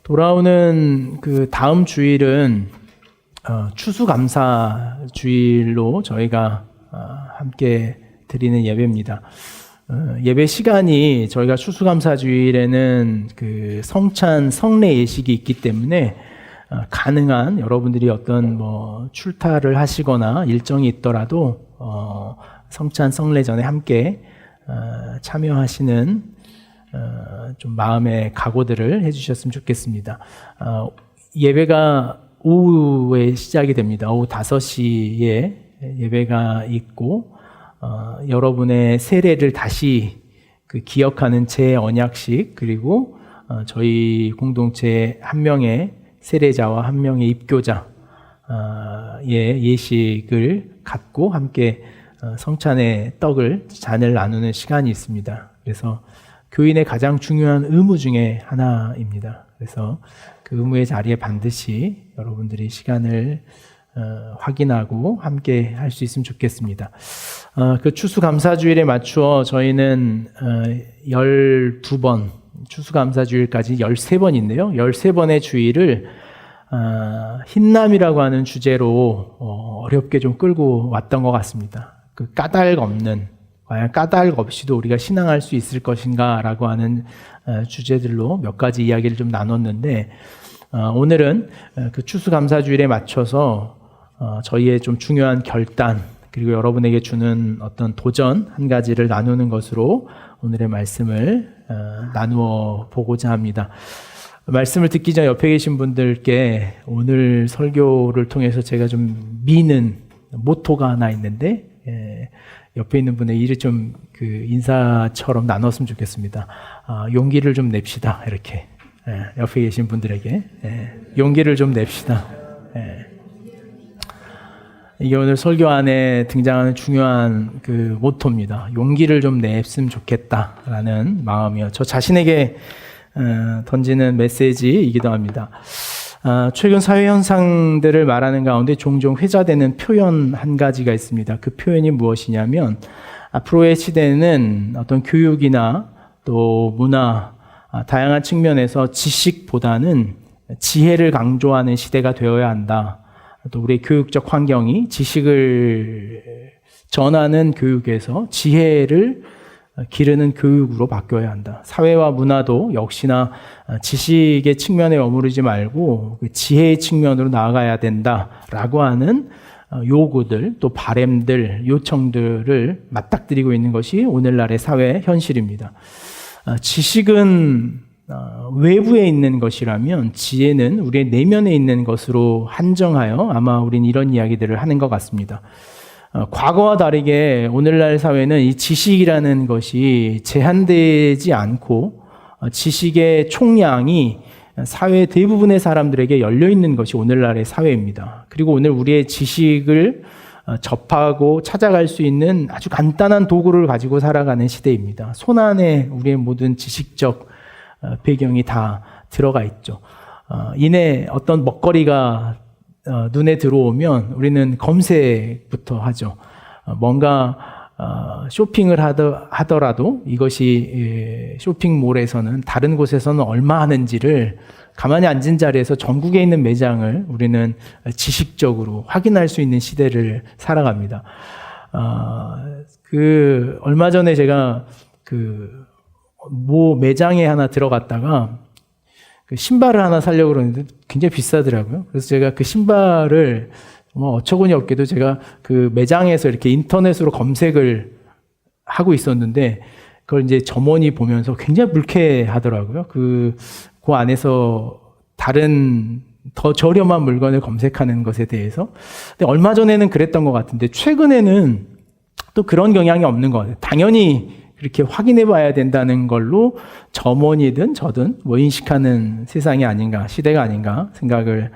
돌아오는 그 다음 주일은 추수감사 주일로 저희가 함께 드리는 예배입니다. 예배 시간이 저희가 추수감사 주일에는 그 성찬 성례 예식이 있기 때문에 가능한 여러분들이 어떤 출타를 하시거나 일정이 있더라도 성찬 성례 전에 함께 참여하시는 좀 마음의 각오들을 해주셨으면 좋겠습니다. 예배가 오후에 시작이 됩니다. 오후 5시에 예배가 있고 여러분의 세례를 다시 기억하는 재언약식, 그리고 저희 공동체 한 명의 세례자와 한 명의 입교자의 예식을 갖고 함께 성찬의 떡을 잔을 나누는 시간이 있습니다. 그래서 교인의 가장 중요한 의무 중에 하나입니다. 그래서 그 의무의 자리에 반드시 여러분들이 시간을 확인하고 함께 할 수 있으면 좋겠습니다. 그 추수감사주일에 맞추어 저희는 12번, 추수감사주일까지 13번인데요. 13번의 주일을 흰남이라고 하는 주제로 어렵게 좀 끌고 왔던 것 같습니다. 그 까닭 없는, 과연 까닭 없이도 우리가 신앙할 수 있을 것인가 라고 하는 주제들로 몇 가지 이야기를 좀 나눴는데, 오늘은 그 추수감사주일에 맞춰서 저희의 좀 중요한 결단, 그리고 여러분에게 주는 어떤 도전 한 가지를 나누는 것으로 오늘의 말씀을 나누어 보고자 합니다. 말씀을 듣기 전 옆에 계신 분들께 오늘 설교를 통해서 제가 좀 미는 모토가 하나 있는데, 옆에 있는 분의 일을 좀 인사처럼 나눴으면 좋겠습니다. 용기를 좀 냅시다. 이렇게. 옆에 계신 분들에게 용기를 좀 냅시다. 이게 오늘 설교 안에 등장하는 중요한 그 모토입니다. 용기를 좀 냈으면 좋겠다라는 마음이요. 저 자신에게 던지는 메시지이기도 합니다. 최근 사회 현상들을 말하는 가운데 종종 회자되는 표현 한 가지가 있습니다. 그 표현이 무엇이냐면, 앞으로의 시대는 어떤 교육이나 또 문화, 다양한 측면에서 지식보다는 지혜를 강조하는 시대가 되어야 한다. 또 우리의 교육적 환경이 지식을 전하는 교육에서 지혜를 기르는 교육으로 바뀌어야 한다. 사회와 문화도 역시나 지식의 측면에 머무르지 말고 지혜의 측면으로 나아가야 된다라고 하는 요구들, 또 바램들, 요청들을 맞닥뜨리고 있는 것이 오늘날의 사회 현실입니다. 지식은 외부에 있는 것이라면 지혜는 우리의 내면에 있는 것으로 한정하여 아마 우린 이런 이야기들을 하는 것 같습니다. 과거와 다르게 오늘날 사회는 이 지식이라는 것이 제한되지 않고 지식의 총량이 사회 대부분의 사람들에게 열려 있는 것이 오늘날의 사회입니다. 그리고 오늘 우리의 지식을 접하고 찾아갈 수 있는 아주 간단한 도구를 가지고 살아가는 시대입니다. 손안에 우리의 모든 지식적 배경이 다 들어가 있죠. 이내 어떤 먹거리가 눈에 들어오면 우리는 검색부터 하죠. 뭔가 쇼핑을 하더라도 이것이 쇼핑몰에서는 다른 곳에서는 얼마 하는지를 가만히 앉은 자리에서 전국에 있는 매장을 우리는 지식적으로 확인할 수 있는 시대를 살아갑니다. 얼마 전에 제가 모 매장에 하나 들어갔다가 신발을 하나 사려고 그러는데 굉장히 비싸더라고요. 그래서 제가 그 신발을 어처구니 없게도 제가 그 매장에서 이렇게 인터넷으로 검색을 하고 있었는데, 그걸 이제 점원이 보면서 굉장히 불쾌하더라고요. 그 안에서 다른 더 저렴한 물건을 검색하는 것에 대해서. 근데 얼마 전에는 그랬던 것 같은데 최근에는 또 그런 경향이 없는 것 같아요. 당연히 그렇게 확인해 봐야 된다는 걸로 점원이든 저든 인식하는 세상이 아닌가, 시대가 아닌가 생각을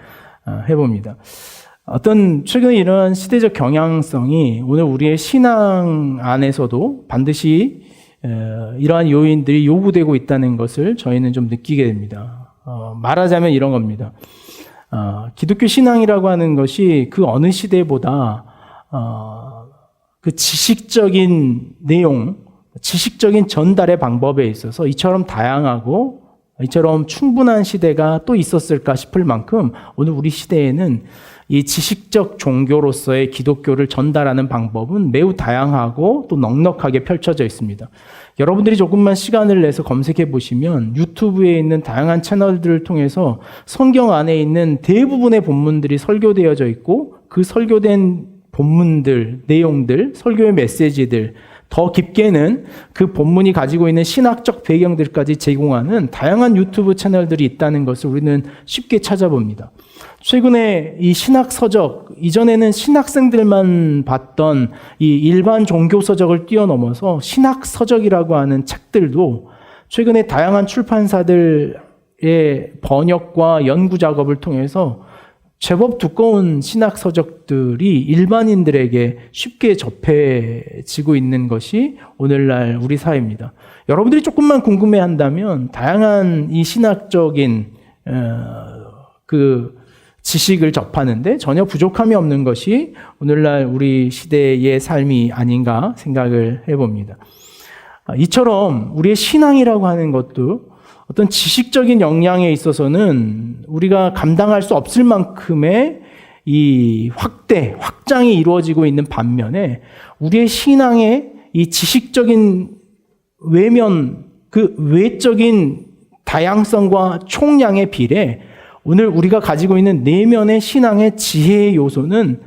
해봅니다. 최근에 이런 시대적 경향성이 오늘 우리의 신앙 안에서도 반드시 이러한 요인들이 요구되고 있다는 것을 저희는 좀 느끼게 됩니다. 말하자면 이런 겁니다. 기독교 신앙이라고 하는 것이 그 어느 시대보다 그 지식적인 내용, 지식적인 전달의 방법에 있어서 이처럼 다양하고 이처럼 충분한 시대가 또 있었을까 싶을 만큼 오늘 우리 시대에는 이 지식적 종교로서의 기독교를 전달하는 방법은 매우 다양하고 또 넉넉하게 펼쳐져 있습니다. 여러분들이 조금만 시간을 내서 검색해 보시면 유튜브에 있는 다양한 채널들을 통해서 성경 안에 있는 대부분의 본문들이 설교되어져 있고 그 설교된 본문들, 내용들, 설교의 메시지들, 더 깊게는 그 본문이 가지고 있는 신학적 배경들까지 제공하는 다양한 유튜브 채널들이 있다는 것을 우리는 쉽게 찾아봅니다. 최근에 이 신학 서적, 이전에는 신학생들만 봤던 이 일반 종교 서적을 뛰어넘어서 신학 서적이라고 하는 책들도 최근에 다양한 출판사들의 번역과 연구 작업을 통해서 제법 두꺼운 신학 서적들이 일반인들에게 쉽게 접해지고 있는 것이 오늘날 우리 사회입니다. 여러분들이 조금만 궁금해한다면 다양한 이 신학적인 그 지식을 접하는데 전혀 부족함이 없는 것이 오늘날 우리 시대의 삶이 아닌가 생각을 해봅니다. 이처럼 우리의 신앙이라고 하는 것도 어떤 지식적인 역량에 있어서는 우리가 감당할 수 없을 만큼의 이 확장이 이루어지고 있는 반면에 우리의 신앙의 이 지식적인 외면, 그 외적인 다양성과 총량의 비례, 오늘 우리가 가지고 있는 내면의 신앙의 지혜의 요소는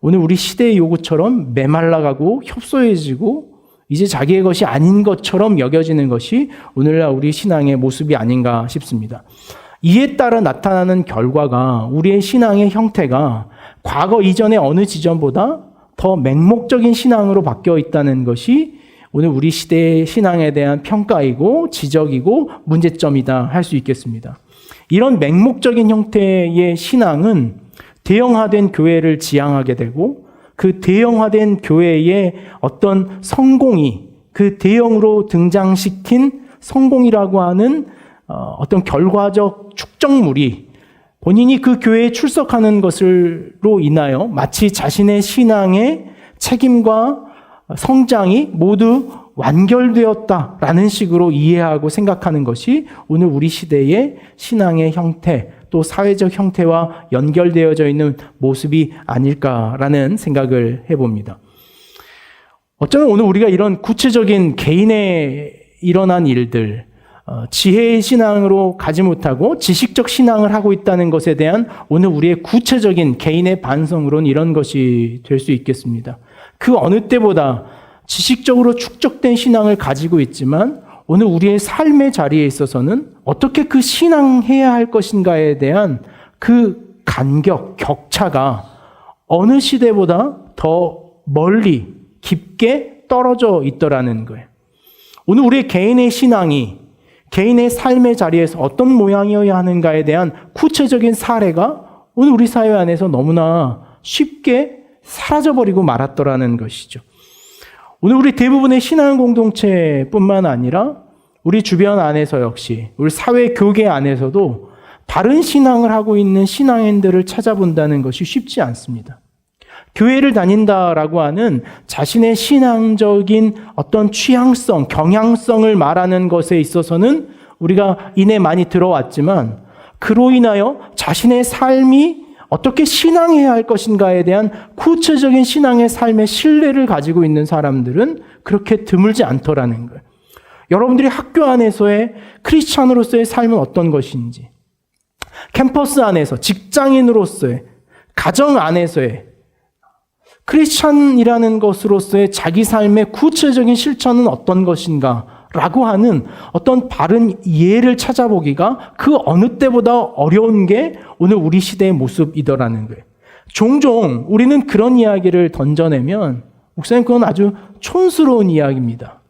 오늘 우리 시대의 요구처럼 메말라가고 협소해지고 이제 자기의 것이 아닌 것처럼 여겨지는 것이 오늘날 우리 신앙의 모습이 아닌가 싶습니다. 이에 따라 나타나는 결과가 우리의 신앙의 형태가 과거 이전의 어느 지점보다 더 맹목적인 신앙으로 바뀌어 있다는 것이 오늘 우리 시대의 신앙에 대한 평가이고 지적이고 문제점이다 할 수 있겠습니다. 이런 맹목적인 형태의 신앙은 대형화된 교회를 지향하게 되고 그 대형화된 교회의 어떤 성공이 그 대형으로 등장시킨 성공이라고 하는 어떤 결과적 축적물이 본인이 그 교회에 출석하는 것으로 인하여 마치 자신의 신앙의 책임과 성장이 모두 완결되었다라는 식으로 이해하고 생각하는 것이 오늘 우리 시대의 신앙의 형태, 또 사회적 형태와 연결되어져 있는 모습이 아닐까라는 생각을 해봅니다. 어쩌면 오늘 우리가 이런 구체적인 개인의 일어난 일들, 지혜의 신앙으로 가지 못하고 지식적 신앙을 하고 있다는 것에 대한 오늘 우리의 구체적인 개인의 반성으로는 이런 것이 될 수 있겠습니다. 그 어느 때보다 지식적으로 축적된 신앙을 가지고 있지만 오늘 우리의 삶의 자리에 있어서는 어떻게 그 신앙해야 할 것인가에 대한 그 간격, 격차가 어느 시대보다 더 멀리 깊게 떨어져 있더라는 거예요. 오늘 우리의 개인의 신앙이 개인의 삶의 자리에서 어떤 모양이어야 하는가에 대한 구체적인 사례가 오늘 우리 사회 안에서 너무나 쉽게 사라져버리고 말았더라는 것이죠. 오늘 우리 대부분의 신앙 공동체뿐만 아니라 우리 주변 안에서 역시 우리 사회 교계 안에서도 다른 신앙을 하고 있는 신앙인들을 찾아본다는 것이 쉽지 않습니다. 교회를 다닌다라고 하는 자신의 신앙적인 어떤 취향성, 경향성을 말하는 것에 있어서는 우리가 이내 많이 들어왔지만 그로 인하여 자신의 삶이 어떻게 신앙해야 할 것인가에 대한 구체적인 신앙의 삶의 신뢰를 가지고 있는 사람들은 그렇게 드물지 않더라는 거예요. 여러분들이 학교 안에서의 크리스찬으로서의 삶은 어떤 것인지, 캠퍼스 안에서 직장인으로서의, 가정 안에서의 크리스찬이라는 것으로서의 자기 삶의 구체적인 실천은 어떤 것인가 라고 하는 어떤 바른 이해를 찾아보기가 그 어느 때보다 어려운 게 오늘 우리 시대의 모습이더라는 거예요. 종종 우리는 그런 이야기를 던져내면 목사님 그건 아주 촌스러운 이야기입니다.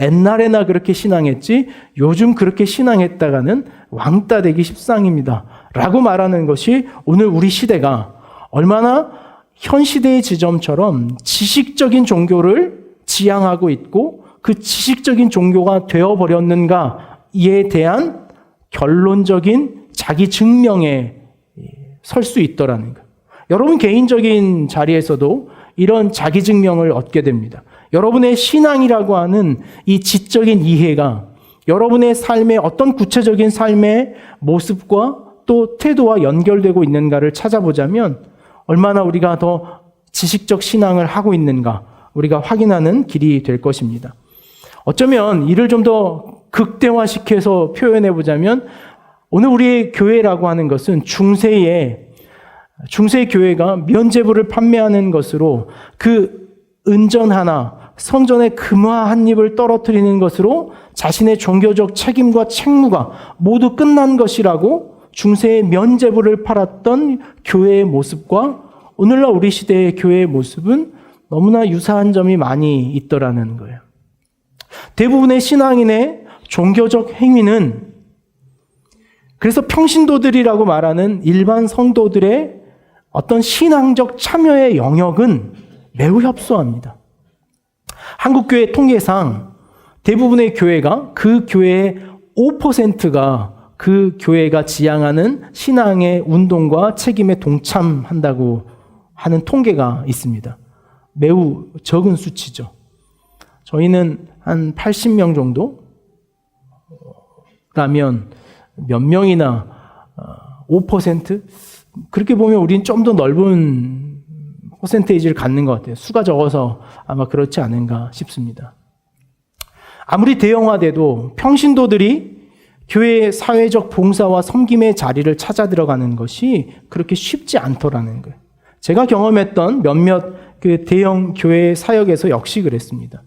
옛날에나 그렇게 신앙했지 요즘 그렇게 신앙했다가는 왕따 되기 십상입니다. 라고 말하는 것이 오늘 우리 시대가 얼마나 현 시대의 지점처럼 지식적인 종교를 지향하고 있고 그 지식적인 종교가 되어버렸는가에 대한 결론적인 자기 증명에 설 수 있더라는 거예요. 여러분 개인적인 자리에서도 이런 자기 증명을 얻게 됩니다. 여러분의 신앙이라고 하는 이 지적인 이해가 여러분의 삶의 어떤 구체적인 삶의 모습과 또 태도와 연결되고 있는가를 찾아보자면 얼마나 우리가 더 지식적 신앙을 하고 있는가 우리가 확인하는 길이 될 것입니다. 어쩌면 이를 좀 더 극대화시켜서 표현해 보자면 오늘 우리의 교회라고 하는 것은 중세 교회가 면제부를 판매하는 것으로 그 은전 하나, 성전의 금화 한 입을 떨어뜨리는 것으로 자신의 종교적 책임과 책무가 모두 끝난 것이라고 중세의 면제부를 팔았던 교회의 모습과 오늘날 우리 시대의 교회의 모습은 너무나 유사한 점이 많이 있더라는 거예요. 대부분의 신앙인의 종교적 행위는 그래서 평신도들이라고 말하는 일반 성도들의 어떤 신앙적 참여의 영역은 매우 협소합니다. 한국교회 통계상 대부분의 교회가 그 교회의 5%가 그 교회가 지향하는 신앙의 운동과 책임에 동참한다고 하는 통계가 있습니다. 매우 적은 수치죠. 저희는 한 80명 정도라면 몇 명이나 5%? 그렇게 보면 우리는 좀 더 넓은 퍼센테이지를 갖는 것 같아요. 수가 적어서 아마 그렇지 않은가 싶습니다. 아무리 대형화돼도 평신도들이 교회의 사회적 봉사와 섬김의 자리를 찾아 들어가는 것이 그렇게 쉽지 않더라는 거예요. 제가 경험했던 몇몇 그 대형 교회 사역에서 역시 그랬습니다.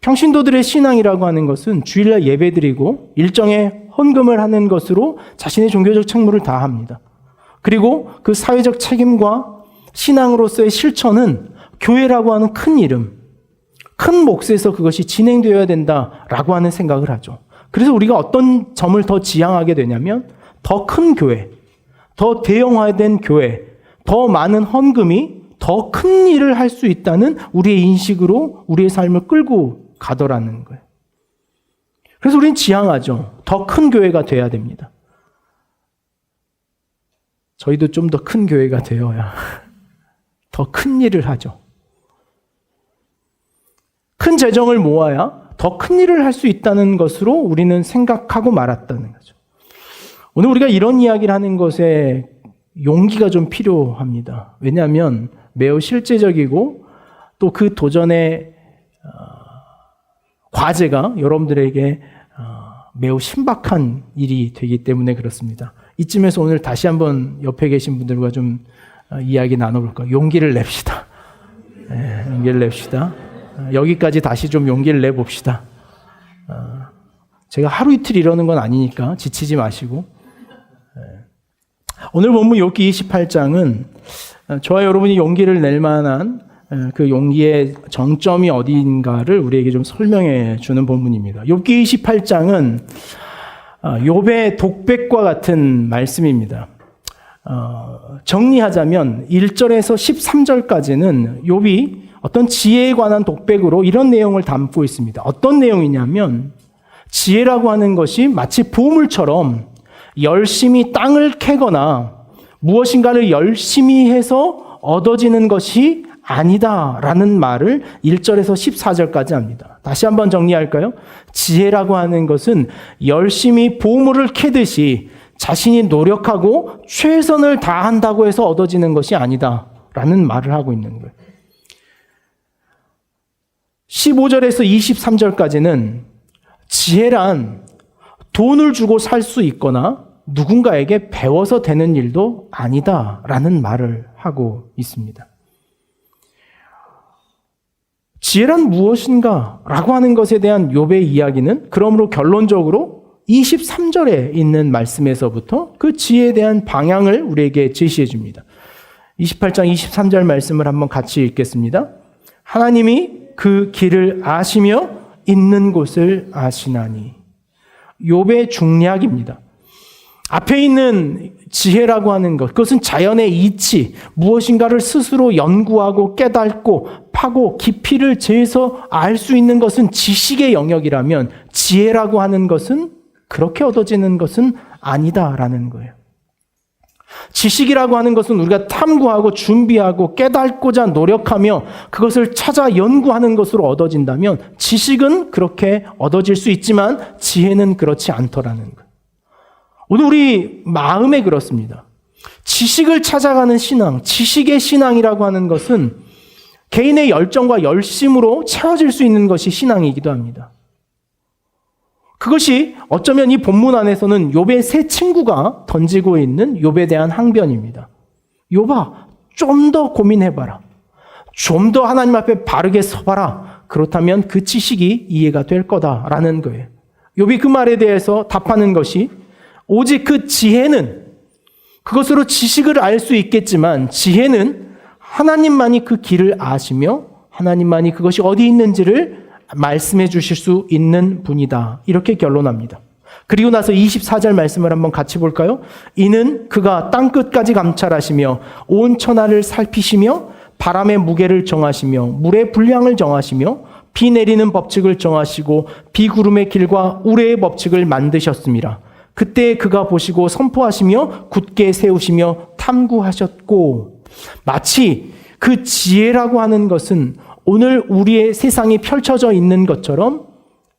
평신도들의 신앙이라고 하는 것은 주일날 예배드리고 일정의 헌금을 하는 것으로 자신의 종교적 책무를 다합니다. 그리고 그 사회적 책임과 신앙으로서의 실천은 교회라고 하는 큰 이름, 큰 몫에서 그것이 진행되어야 된다라고 하는 생각을 하죠. 그래서 우리가 어떤 점을 더 지향하게 되냐면 더 큰 교회, 더 대형화된 교회, 더 많은 헌금이 더 큰 일을 할 수 있다는 우리의 인식으로 우리의 삶을 끌고 가더라는 거예요. 그래서 우리는 지향하죠. 더 큰 교회가 돼야 됩니다. 저희도 좀 더 큰 교회가 되어야 더 큰 일을 하죠. 큰 재정을 모아야 더 큰 일을 할 수 있다는 것으로 우리는 생각하고 말았다는 거죠. 오늘 우리가 이런 이야기를 하는 것에 용기가 좀 필요합니다. 왜냐하면 매우 실제적이고 또 그 도전의 과제가 여러분들에게 매우 신박한 일이 되기 때문에 그렇습니다. 이쯤에서 오늘 다시 한번 옆에 계신 분들과 좀 이야기 나눠볼까요? 용기를 냅시다. 네, 용기를 냅시다. 여기까지 다시 좀 용기를 내봅시다. 제가 하루 이틀 이러는 건 아니니까 지치지 마시고. 오늘 본문 욥기 28장은 저와 여러분이 용기를 낼 만한 그 용기의 정점이 어디인가를 우리에게 좀 설명해 주는 본문입니다. 욥기 28장은 욥의 독백과 같은 말씀입니다. 정리하자면 1절에서 13절까지는 욥이 어떤 지혜에 관한 독백으로 이런 내용을 담고 있습니다. 어떤 내용이냐면 지혜라고 하는 것이 마치 보물처럼 열심히 땅을 캐거나 무엇인가를 열심히 해서 얻어지는 것이 아니다라는 말을 1절에서 14절까지 합니다. 다시 한번 정리할까요? 지혜라고 하는 것은 열심히 보물을 캐듯이 자신이 노력하고 최선을 다한다고 해서 얻어지는 것이 아니다라는 말을 하고 있는 거예요. 15절에서 23절까지는 지혜란 돈을 주고 살 수 있거나 누군가에게 배워서 되는 일도 아니다라는 말을 하고 있습니다. 지혜란 무엇인가? 라고 하는 것에 대한 욥의 이야기는 그러므로 결론적으로 23절에 있는 말씀에서부터 그 지혜에 대한 방향을 우리에게 제시해 줍니다. 28장 23절 말씀을 한번 같이 읽겠습니다. 하나님이 그 길을 아시며 있는 곳을 아시나니. 욥의 중략입니다. 앞에 있는 지혜라고 하는 것, 그것은 자연의 이치, 무엇인가를 스스로 연구하고 깨닫고 파고 깊이를 재서 알 수 있는 것은 지식의 영역이라면 지혜라고 하는 것은 그렇게 얻어지는 것은 아니다라는 거예요. 지식이라고 하는 것은 우리가 탐구하고 준비하고 깨닫고자 노력하며 그것을 찾아 연구하는 것으로 얻어진다면 지식은 그렇게 얻어질 수 있지만 지혜는 그렇지 않더라는 거예요. 오늘 우리 마음에 그렇습니다. 지식을 찾아가는 신앙, 지식의 신앙이라고 하는 것은 개인의 열정과 열심으로 채워질 수 있는 것이 신앙이기도 합니다. 그것이 어쩌면 이 본문 안에서는 욥의 세 친구가 던지고 있는 욥에 대한 항변입니다. 욥아, 좀 더 고민해봐라. 좀 더 하나님 앞에 바르게 서봐라. 그렇다면 그 지식이 이해가 될 거다라는 거예요. 욥이 그 말에 대해서 답하는 것이 오직 그 지혜는 그것으로 지식을 알 수 있겠지만 지혜는 하나님만이 그 길을 아시며 하나님만이 그것이 어디 있는지를 말씀해 주실 수 있는 분이다. 이렇게 결론합니다. 그리고 나서 24절 말씀을 한번 같이 볼까요? 이는 그가 땅끝까지 감찰하시며 온 천하를 살피시며 바람의 무게를 정하시며 물의 분량을 정하시며 비 내리는 법칙을 정하시고 비구름의 길과 우레의 법칙을 만드셨습니다. 그때 그가 보시고 선포하시며 굳게 세우시며 탐구하셨고, 마치 그 지혜라고 하는 것은 오늘 우리의 세상이 펼쳐져 있는 것처럼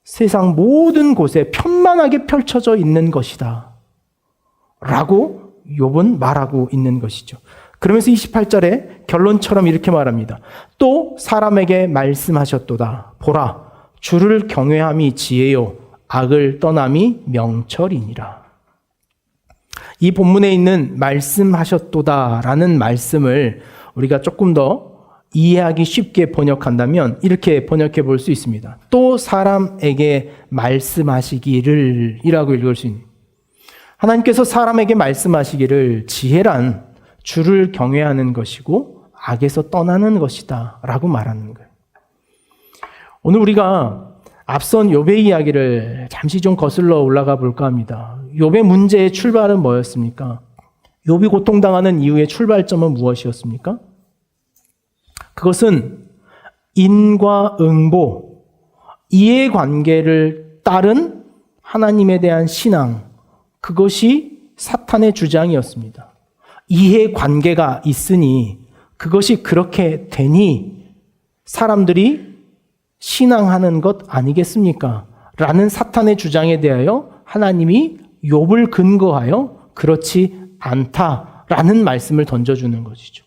세상 모든 곳에 편만하게 펼쳐져 있는 것이다 라고 욥은 말하고 있는 것이죠. 그러면서 28절에 결론처럼 이렇게 말합니다. 또 사람에게 말씀하셨도다. 보라, 주를 경외함이 지혜요 악을 떠남이 명철이니라. 이 본문에 있는 말씀하셨도다라는 말씀을 우리가 조금 더 이해하기 쉽게 번역한다면 이렇게 번역해 볼 수 있습니다. 또 사람에게 말씀하시기를 이라고 읽을 수 있는, 하나님께서 사람에게 말씀하시기를 지혜란 주를 경외하는 것이고 악에서 떠나는 것이다 라고 말하는 거예요. 오늘 우리가 앞선 욥의 이야기를 잠시 좀 거슬러 올라가 볼까 합니다. 욥의 문제의 출발은 뭐였습니까? 욥이 고통당하는 이유의 출발점은 무엇이었습니까? 그것은 인과응보, 이해관계를 따른 하나님에 대한 신앙, 그것이 사탄의 주장이었습니다. 이해관계가 있으니 그것이 그렇게 되니 사람들이 신앙하는 것 아니겠습니까? 라는 사탄의 주장에 대하여 하나님이 욥을 근거하여 그렇지 않다라는 말씀을 던져주는 것이죠.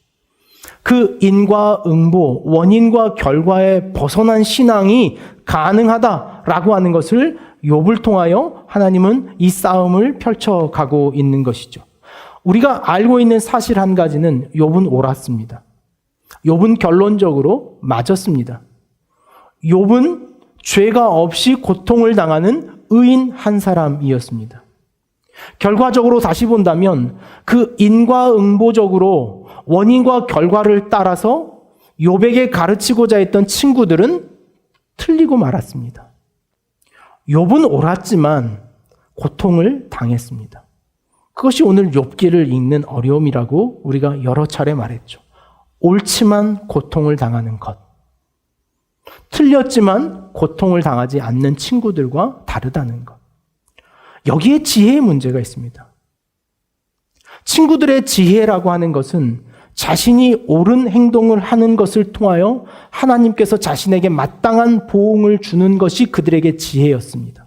그 인과응보, 원인과 결과에 벗어난 신앙이 가능하다라고 하는 것을 욥을 통하여 하나님은 이 싸움을 펼쳐가고 있는 것이죠. 우리가 알고 있는 사실 한 가지는 욥은 옳았습니다. 욥은 결론적으로 맞았습니다. 욥은 죄가 없이 고통을 당하는 의인 한 사람이었습니다. 결과적으로 다시 본다면 그 인과응보적으로 원인과 결과를 따라서 욥에게 가르치고자 했던 친구들은 틀리고 말았습니다. 욥은 옳았지만 고통을 당했습니다. 그것이 오늘 욥기를 읽는 어려움이라고 우리가 여러 차례 말했죠. 옳지만 고통을 당하는 것. 틀렸지만 고통을 당하지 않는 친구들과 다르다는 것. 여기에 지혜의 문제가 있습니다. 친구들의 지혜라고 하는 것은 자신이 옳은 행동을 하는 것을 통하여 하나님께서 자신에게 마땅한 보응을 주는 것이 그들에게 지혜였습니다.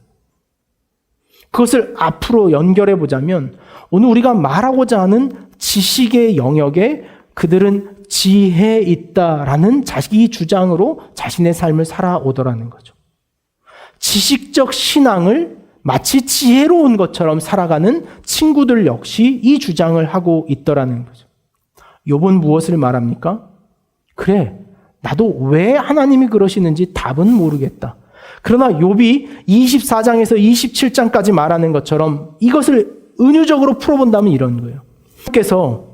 그것을 앞으로 연결해 보자면 오늘 우리가 말하고자 하는 지식의 영역에 그들은 지혜에 있다라는 자기 주장으로 자신의 삶을 살아오더라는 거죠. 지식적 신앙을 마치 지혜로운 것처럼 살아가는 친구들 역시 이 주장을 하고 있더라는 거죠. 욥은 무엇을 말합니까? 그래, 나도 왜 하나님이 그러시는지 답은 모르겠다. 그러나 욥이 24장에서 27장까지 말하는 것처럼 이것을 은유적으로 풀어본다면 이런 거예요. 하나님께서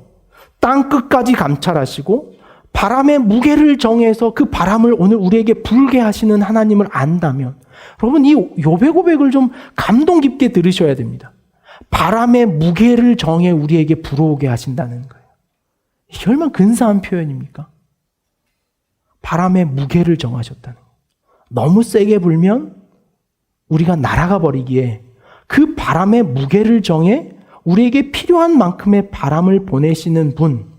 땅 끝까지 감찰하시고 바람의 무게를 정해서 그 바람을 오늘 우리에게 불게 하시는 하나님을 안다면, 여러분 이 욥의 고백을 좀 감동 깊게 들으셔야 됩니다. 바람의 무게를 정해 우리에게 불어오게 하신다는 거예요. 이게 얼마나 근사한 표현입니까? 바람의 무게를 정하셨다는 거예요. 너무 세게 불면 우리가 날아가 버리기에 그 바람의 무게를 정해 우리에게 필요한 만큼의 바람을 보내시는 분,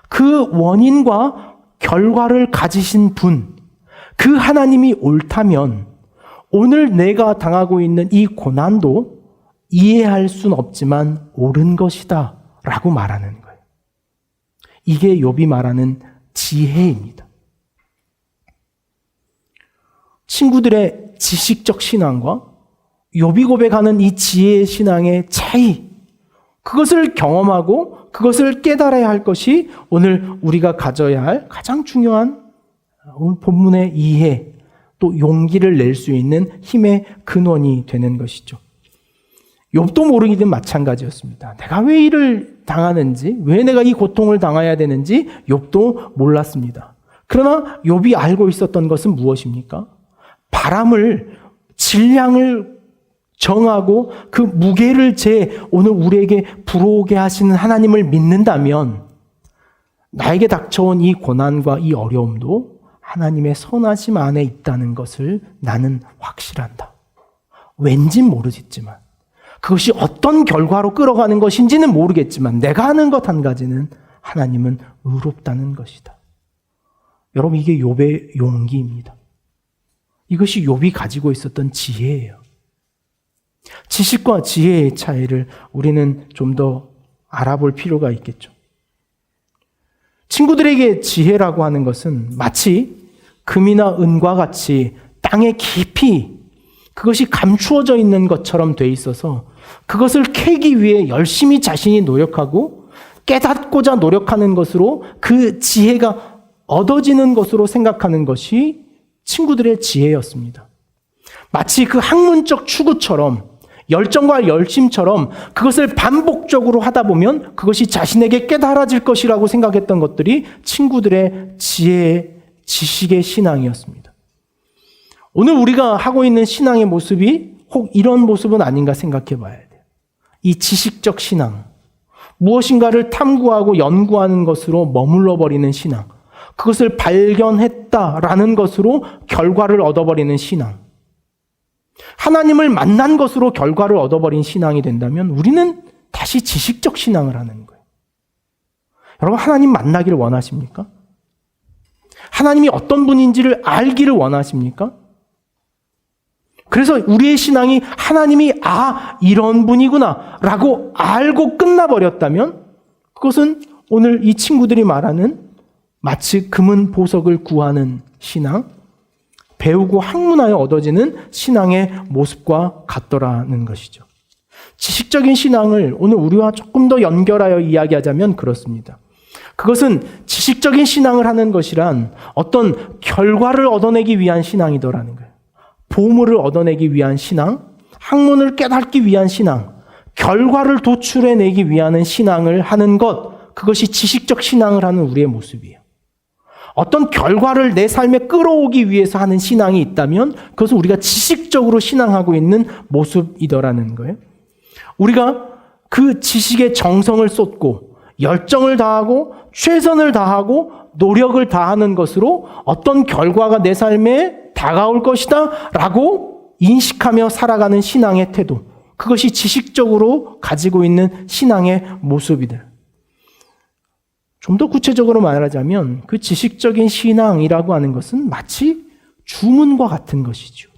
그 원인과 결과를 가지신 분, 그 하나님이 옳다면 오늘 내가 당하고 있는 이 고난도 이해할 순 없지만 옳은 것이다 라고 말하는 거예요. 이게 욥이 말하는 지혜입니다. 친구들의 지식적 신앙과 욥이 고백하는 이 지혜의 신앙의 차이, 그것을 경험하고 그것을 깨달아야 할 것이 오늘 우리가 가져야 할 가장 중요한 오늘 본문의 이해, 또 용기를 낼 수 있는 힘의 근원이 되는 것이죠. 욥도 모르기는 마찬가지였습니다. 내가 왜 이를 당하는지, 왜 내가 이 고통을 당해야 되는지 욥도 몰랐습니다. 그러나 욥이 알고 있었던 것은 무엇입니까? 바람을, 질량을 정하고 그 무게를 오늘 우리에게 불어오게 하시는 하나님을 믿는다면 나에게 닥쳐온 이 고난과 이 어려움도 하나님의 선하심 안에 있다는 것을 나는 확실한다. 왠진 모르겠지만, 그것이 어떤 결과로 끌어가는 것인지는 모르겠지만 내가 하는 것 한 가지는 하나님은 의롭다는 것이다. 여러분, 이게 욥의 용기입니다. 이것이 욥이 가지고 있었던 지혜예요. 지식과 지혜의 차이를 우리는 좀 더 알아볼 필요가 있겠죠. 친구들에게 지혜라고 하는 것은 마치 금이나 은과 같이 땅에 깊이 그것이 감추어져 있는 것처럼 돼 있어서 그것을 캐기 위해 열심히 자신이 노력하고 깨닫고자 노력하는 것으로 그 지혜가 얻어지는 것으로 생각하는 것이 친구들의 지혜였습니다. 마치 그 학문적 추구처럼 열정과 열심처럼 그것을 반복적으로 하다 보면 그것이 자신에게 깨달아질 것이라고 생각했던 것들이 친구들의 지식의 신앙이었습니다. 오늘 우리가 하고 있는 신앙의 모습이 혹 이런 모습은 아닌가 생각해 봐야 돼요. 이 지식적 신앙, 무엇인가를 탐구하고 연구하는 것으로 머물러 버리는 신앙, 그것을 발견했다라는 것으로 결과를 얻어버리는 신앙, 하나님을 만난 것으로 결과를 얻어버린 신앙이 된다면 우리는 다시 지식적 신앙을 하는 거예요. 여러분, 하나님 만나기를 원하십니까? 하나님이 어떤 분인지를 알기를 원하십니까? 그래서 우리의 신앙이 하나님이 이런 분이구나 라고 알고 끝나버렸다면 그것은 오늘 이 친구들이 말하는 마치 금은 보석을 구하는 신앙, 배우고 학문하여 얻어지는 신앙의 모습과 같더라는 것이죠. 지식적인 신앙을 오늘 우리와 조금 더 연결하여 이야기하자면 그렇습니다. 그것은 지식적인 신앙을 하는 것이란 어떤 결과를 얻어내기 위한 신앙이더라는 거예요. 보물을 얻어내기 위한 신앙, 학문을 깨닫기 위한 신앙, 결과를 도출해내기 위한 신앙을 하는 것, 그것이 지식적 신앙을 하는 우리의 모습이에요. 어떤 결과를 내 삶에 끌어오기 위해서 하는 신앙이 있다면 그것은 우리가 지식적으로 신앙하고 있는 모습이더라는 거예요. 우리가 그 지식에 정성을 쏟고 열정을 다하고 최선을 다하고 노력을 다하는 것으로 어떤 결과가 내 삶에 다가올 것이다 라고 인식하며 살아가는 신앙의 태도, 그것이 지식적으로 가지고 있는 신앙의 모습이다. 좀 더 구체적으로 말하자면 그 지식적인 신앙이라고 하는 것은 마치 주문과 같은 것이죠.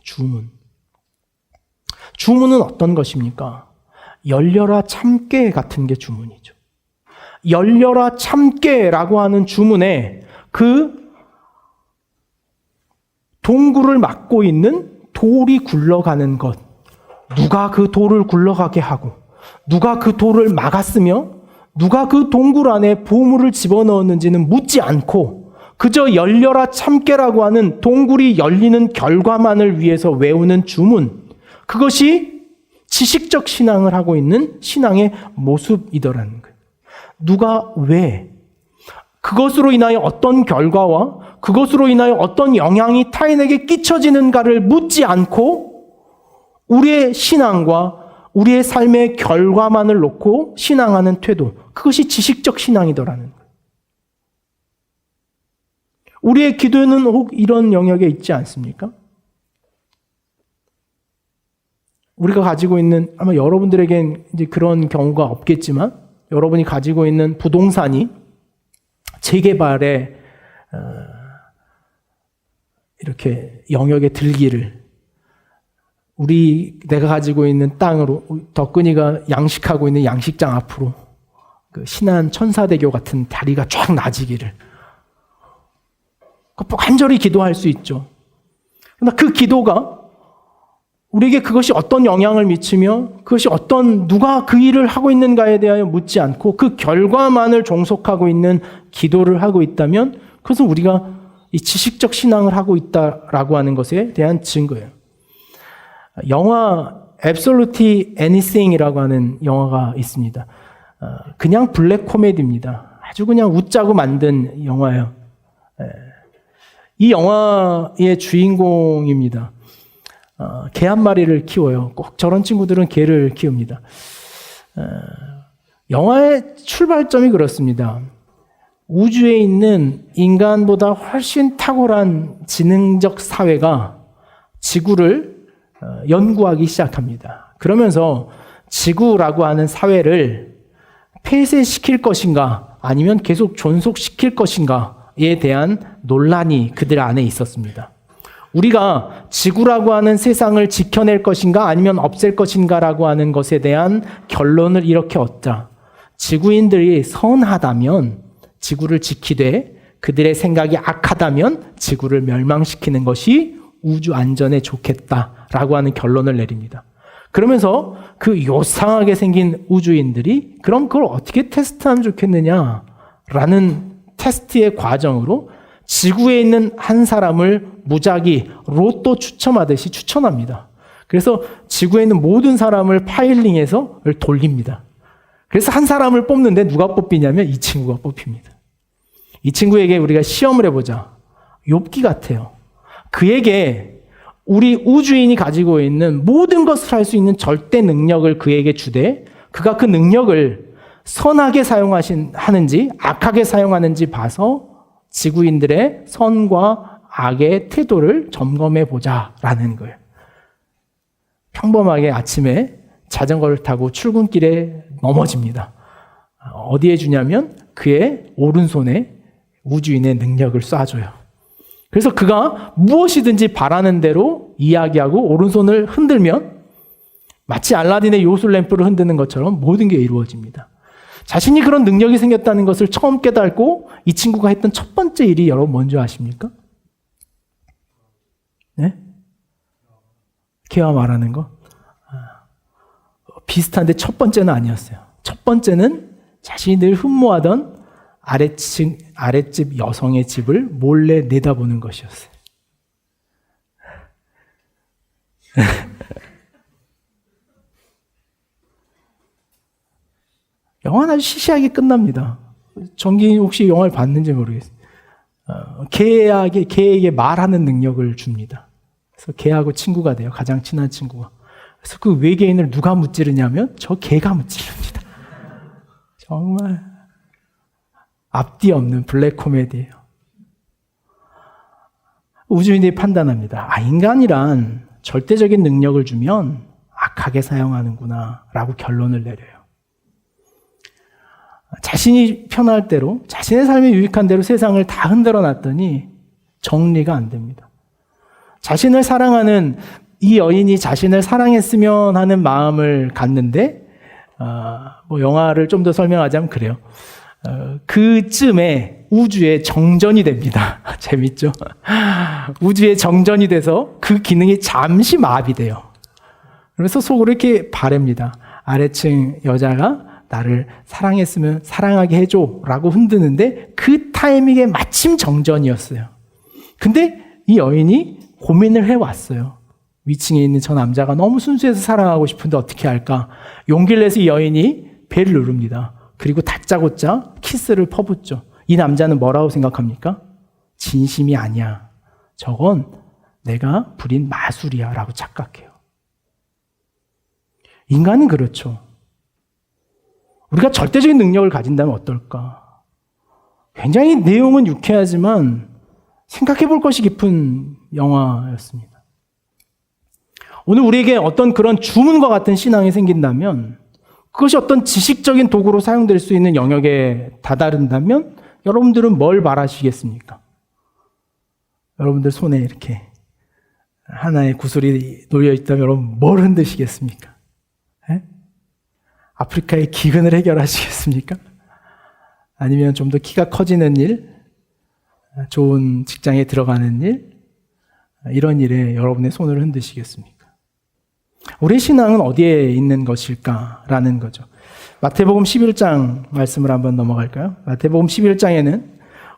주문은 어떤 것입니까? 열려라 참깨 같은 게 주문이죠. 열려라 참깨라고 하는 주문에 그 동굴을 막고 있는 돌이 굴러가는 것, 누가 그 돌을 굴러가게 하고 누가 그 돌을 막았으며 누가 그 동굴 안에 보물을 집어넣었는지는 묻지 않고 그저 열려라 참깨라고 하는 동굴이 열리는 결과만을 위해서 외우는 주문, 그것이 지식적 신앙을 하고 있는 신앙의 모습이더라는 거예요. 누가 왜, 그것으로 인하여 어떤 결과와 그것으로 인하여 어떤 영향이 타인에게 끼쳐지는가를 묻지 않고 우리의 신앙과 우리의 삶의 결과만을 놓고 신앙하는 태도, 그것이 지식적 신앙이더라는 거예요. 우리의 기도는 혹 이런 영역에 있지 않습니까? 우리가 가지고 있는, 아마 여러분들에겐 이제 그런 경우가 없겠지만, 여러분이 가지고 있는 부동산이 재개발에 이렇게 영역에 들기를, 내가 가지고 있는 땅으로, 덕근이가 양식하고 있는 양식장 앞으로 그 신안 천사대교 같은 다리가 쫙 나지기를, 간절히 기도할 수 있죠. 그러나 그 기도가 우리에게 그것이 어떤 영향을 미치며 그것이 누가 그 일을 하고 있는가에 대하여 묻지 않고 그 결과만을 종속하고 있는 기도를 하고 있다면, 그것은 우리가 이 지식적 신앙을 하고 있다라고 하는 것에 대한 증거예요. 영화 Absolutely Anything이라고 하는 영화가 있습니다. 그냥 블랙 코미디입니다. 아주 그냥 웃자고 만든 영화예요. 이 영화의 주인공입니다. 개 한 마리를 키워요. 꼭 저런 친구들은 개를 키웁니다. 영화의 출발점이 그렇습니다. 우주에 있는 인간보다 훨씬 탁월한 지능적 사회가 지구를 연구하기 시작합니다. 그러면서 지구라고 하는 사회를 폐쇄시킬 것인가 아니면 계속 존속시킬 것인가에 대한 논란이 그들 안에 있었습니다. 우리가 지구라고 하는 세상을 지켜낼 것인가 아니면 없앨 것인가라고 하는 것에 대한 결론을 이렇게 얻자. 지구인들이 선하다면 지구를 지키되 그들의 생각이 악하다면 지구를 멸망시키는 것이 우주 안전에 좋겠다라고 하는 결론을 내립니다. 그러면서 그 요상하게 생긴 우주인들이 그럼 그걸 어떻게 테스트하면 좋겠느냐라는 테스트의 과정으로 지구에 있는 한 사람을 무작위 로또 추첨하듯이 추천합니다. 그래서 지구에 있는 모든 사람을 파일링해서 돌립니다. 그래서 한 사람을 뽑는데 누가 뽑히냐면 이 친구가 뽑힙니다. 이 친구에게 우리가 시험을 해보자. 욥기 같아요. 그에게 우리 우주인이 가지고 있는 모든 것을 할 수 있는 절대 능력을 그에게 주되 그가 그 능력을 선하게 하는지 악하게 사용하는지 봐서 지구인들의 선과 악의 태도를 점검해 보자라는 거예요. 평범하게 아침에 자전거를 타고 출근길에 넘어집니다. 어디에 주냐면 그의 오른손에 우주인의 능력을 쏴줘요. 그래서 그가 무엇이든지 바라는 대로 이야기하고 오른손을 흔들면 마치 알라딘의 요술램프를 흔드는 것처럼 모든 게 이루어집니다. 자신이 그런 능력이 생겼다는 것을 처음 깨닫고 이 친구가 했던 첫 번째 일이 여러분 뭔지 아십니까? 네? 개와 말하는 거? 비슷한데 첫 번째는 아니었어요. 첫 번째는 자신이 늘 흠모하던 아랫집 여성의 집을 몰래 내다보는 것이었어요. 영화는 아주 시시하게 끝납니다. 정기 혹시 영화를 봤는지 모르겠어요. 개에게 말하는 능력을 줍니다. 그래서 개하고 친구가 돼요. 가장 친한 친구가. 그래서 그 외계인을 누가 무찌르냐면 저 개가 무찌릅니다. 정말 앞뒤 없는 블랙 코미디예요. 우주인들이 판단합니다. 인간이란 절대적인 능력을 주면 악하게 사용하는구나 라고 결론을 내려요. 자신이 편할 대로 자신의 삶에 유익한 대로 세상을 다 흔들어 놨더니 정리가 안 됩니다. 자신을 사랑하는 이 여인이 자신을 사랑했으면 하는 마음을 갖는데 영화를 좀 더 설명하자면 그래요. 그쯤에 우주에 정전이 됩니다. 재밌죠? 우주에 정전이 돼서 그 기능이 잠시 마비돼요. 그래서 속으로 이렇게 바랍니다. 아래층 여자가 나를 사랑했으면 사랑하게 해줘 라고 흔드는데 그 타이밍에 마침 정전이었어요. 근데 이 여인이 고민을 해왔어요. 위층에 있는 저 남자가 너무 순수해서 사랑하고 싶은데 어떻게 할까? 용기를 내서 이 여인이 배를 누릅니다. 그리고 다짜고짜 키스를 퍼붓죠. 이 남자는 뭐라고 생각합니까? 진심이 아니야. 저건 내가 부린 마술이야 라고 착각해요. 인간은 그렇죠. 우리가 절대적인 능력을 가진다면 어떨까? 굉장히 내용은 유쾌하지만 생각해 볼 것이 깊은 영화였습니다. 오늘 우리에게 어떤 그런 주문과 같은 신앙이 생긴다면, 그것이 어떤 지식적인 도구로 사용될 수 있는 영역에 다다른다면 여러분들은 뭘 바라시겠습니까? 여러분들 손에 이렇게 하나의 구슬이 놓여 있다면 여러분 뭘 흔드시겠습니까? 에? 아프리카의 기근을 해결하시겠습니까? 아니면 좀 더 키가 커지는 일, 좋은 직장에 들어가는 일, 이런 일에 여러분의 손을 흔드시겠습니까? 우리의 신앙은 어디에 있는 것일까라는 거죠. 마태복음 11장 말씀을 한번 넘어갈까요? 마태복음 11장에는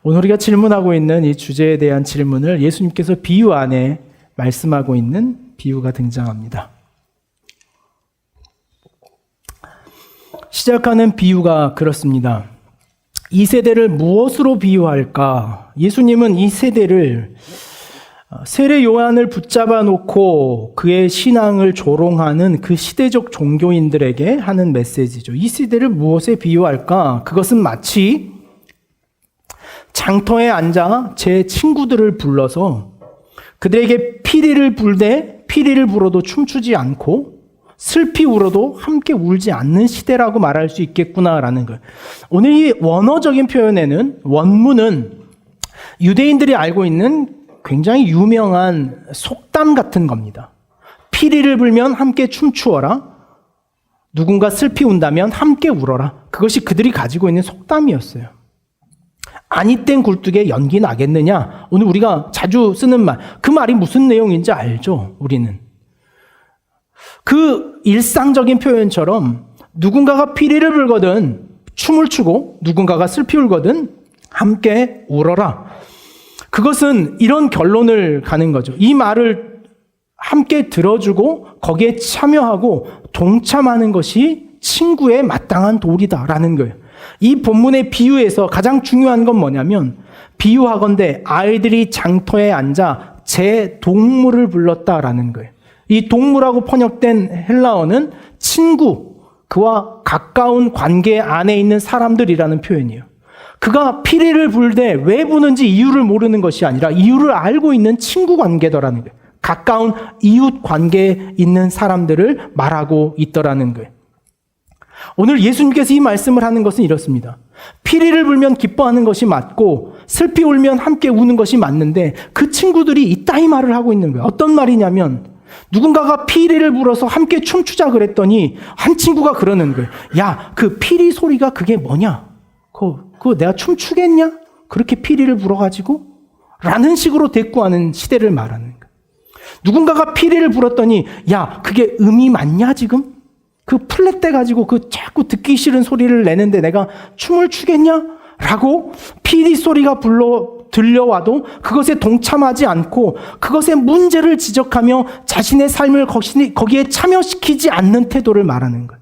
오늘 우리가 질문하고 있는 이 주제에 대한 질문을 예수님께서 비유 안에 말씀하고 있는 비유가 등장합니다. 시작하는 비유가 그렇습니다. 이 세대를 무엇으로 비유할까? 예수님은 이 세대를 세례 요한을 붙잡아 놓고 그의 신앙을 조롱하는 그 시대적 종교인들에게 하는 메시지죠. 이 시대를 무엇에 비유할까? 그것은 마치 장터에 앉아 제 친구들을 불러서 그들에게 피리를 불되 피리를 불어도 춤추지 않고 슬피 울어도 함께 울지 않는 시대라고 말할 수 있겠구나라는 거예요. 오늘 이 원어적인 표현에는, 원문은 유대인들이 알고 있는 굉장히 유명한 속담 같은 겁니다. 피리를 불면 함께 춤추어라. 누군가 슬피 운다면 함께 울어라. 그것이 그들이 가지고 있는 속담이었어요. 아니 땐 굴뚝에 연기 나겠느냐? 오늘 우리가 자주 쓰는 말, 그 말이 무슨 내용인지 알죠? 우리는. 그 일상적인 표현처럼 누군가가 피리를 불거든 춤을 추고 누군가가 슬피 울거든 함께 울어라. 그것은 이런 결론을 가는 거죠. 이 말을 함께 들어주고 거기에 참여하고 동참하는 것이 친구의 마땅한 도리다라는 거예요. 이 본문의 비유에서 가장 중요한 건 뭐냐면, 비유하건대 아이들이 장터에 앉아 제 동물을 불렀다라는 거예요. 이 동물하고 번역된 헬라어는 친구, 그와 가까운 관계 안에 있는 사람들이라는 표현이에요. 그가 피리를 불되 왜 부는지 이유를 모르는 것이 아니라 이유를 알고 있는 친구 관계더라는 거예요. 가까운 이웃 관계에 있는 사람들을 말하고 있더라는 거예요. 오늘 예수님께서 이 말씀을 하는 것은 이렇습니다. 피리를 불면 기뻐하는 것이 맞고 슬피 울면 함께 우는 것이 맞는데 그 친구들이 이따위 말을 하고 있는 거예요. 어떤 말이냐면, 누군가가 피리를 불어서 함께 춤추자 그랬더니 한 친구가 그러는 거예요. 야, 그 피리 소리가 그게 뭐냐? 그거 내가 춤추겠냐? 그렇게 피리를 불어가지고? 라는 식으로 대꾸하는 시대를 말하는 거예요. 누군가가 피리를 불었더니 야, 그게 음이 맞냐 지금? 그 플랫대 가지고 그 자꾸 듣기 싫은 소리를 내는데 내가 춤을 추겠냐? 라고 피리 소리가 들려와도 그것에 동참하지 않고 그것의 문제를 지적하며 자신의 삶을 거기에 참여시키지 않는 태도를 말하는 거예요.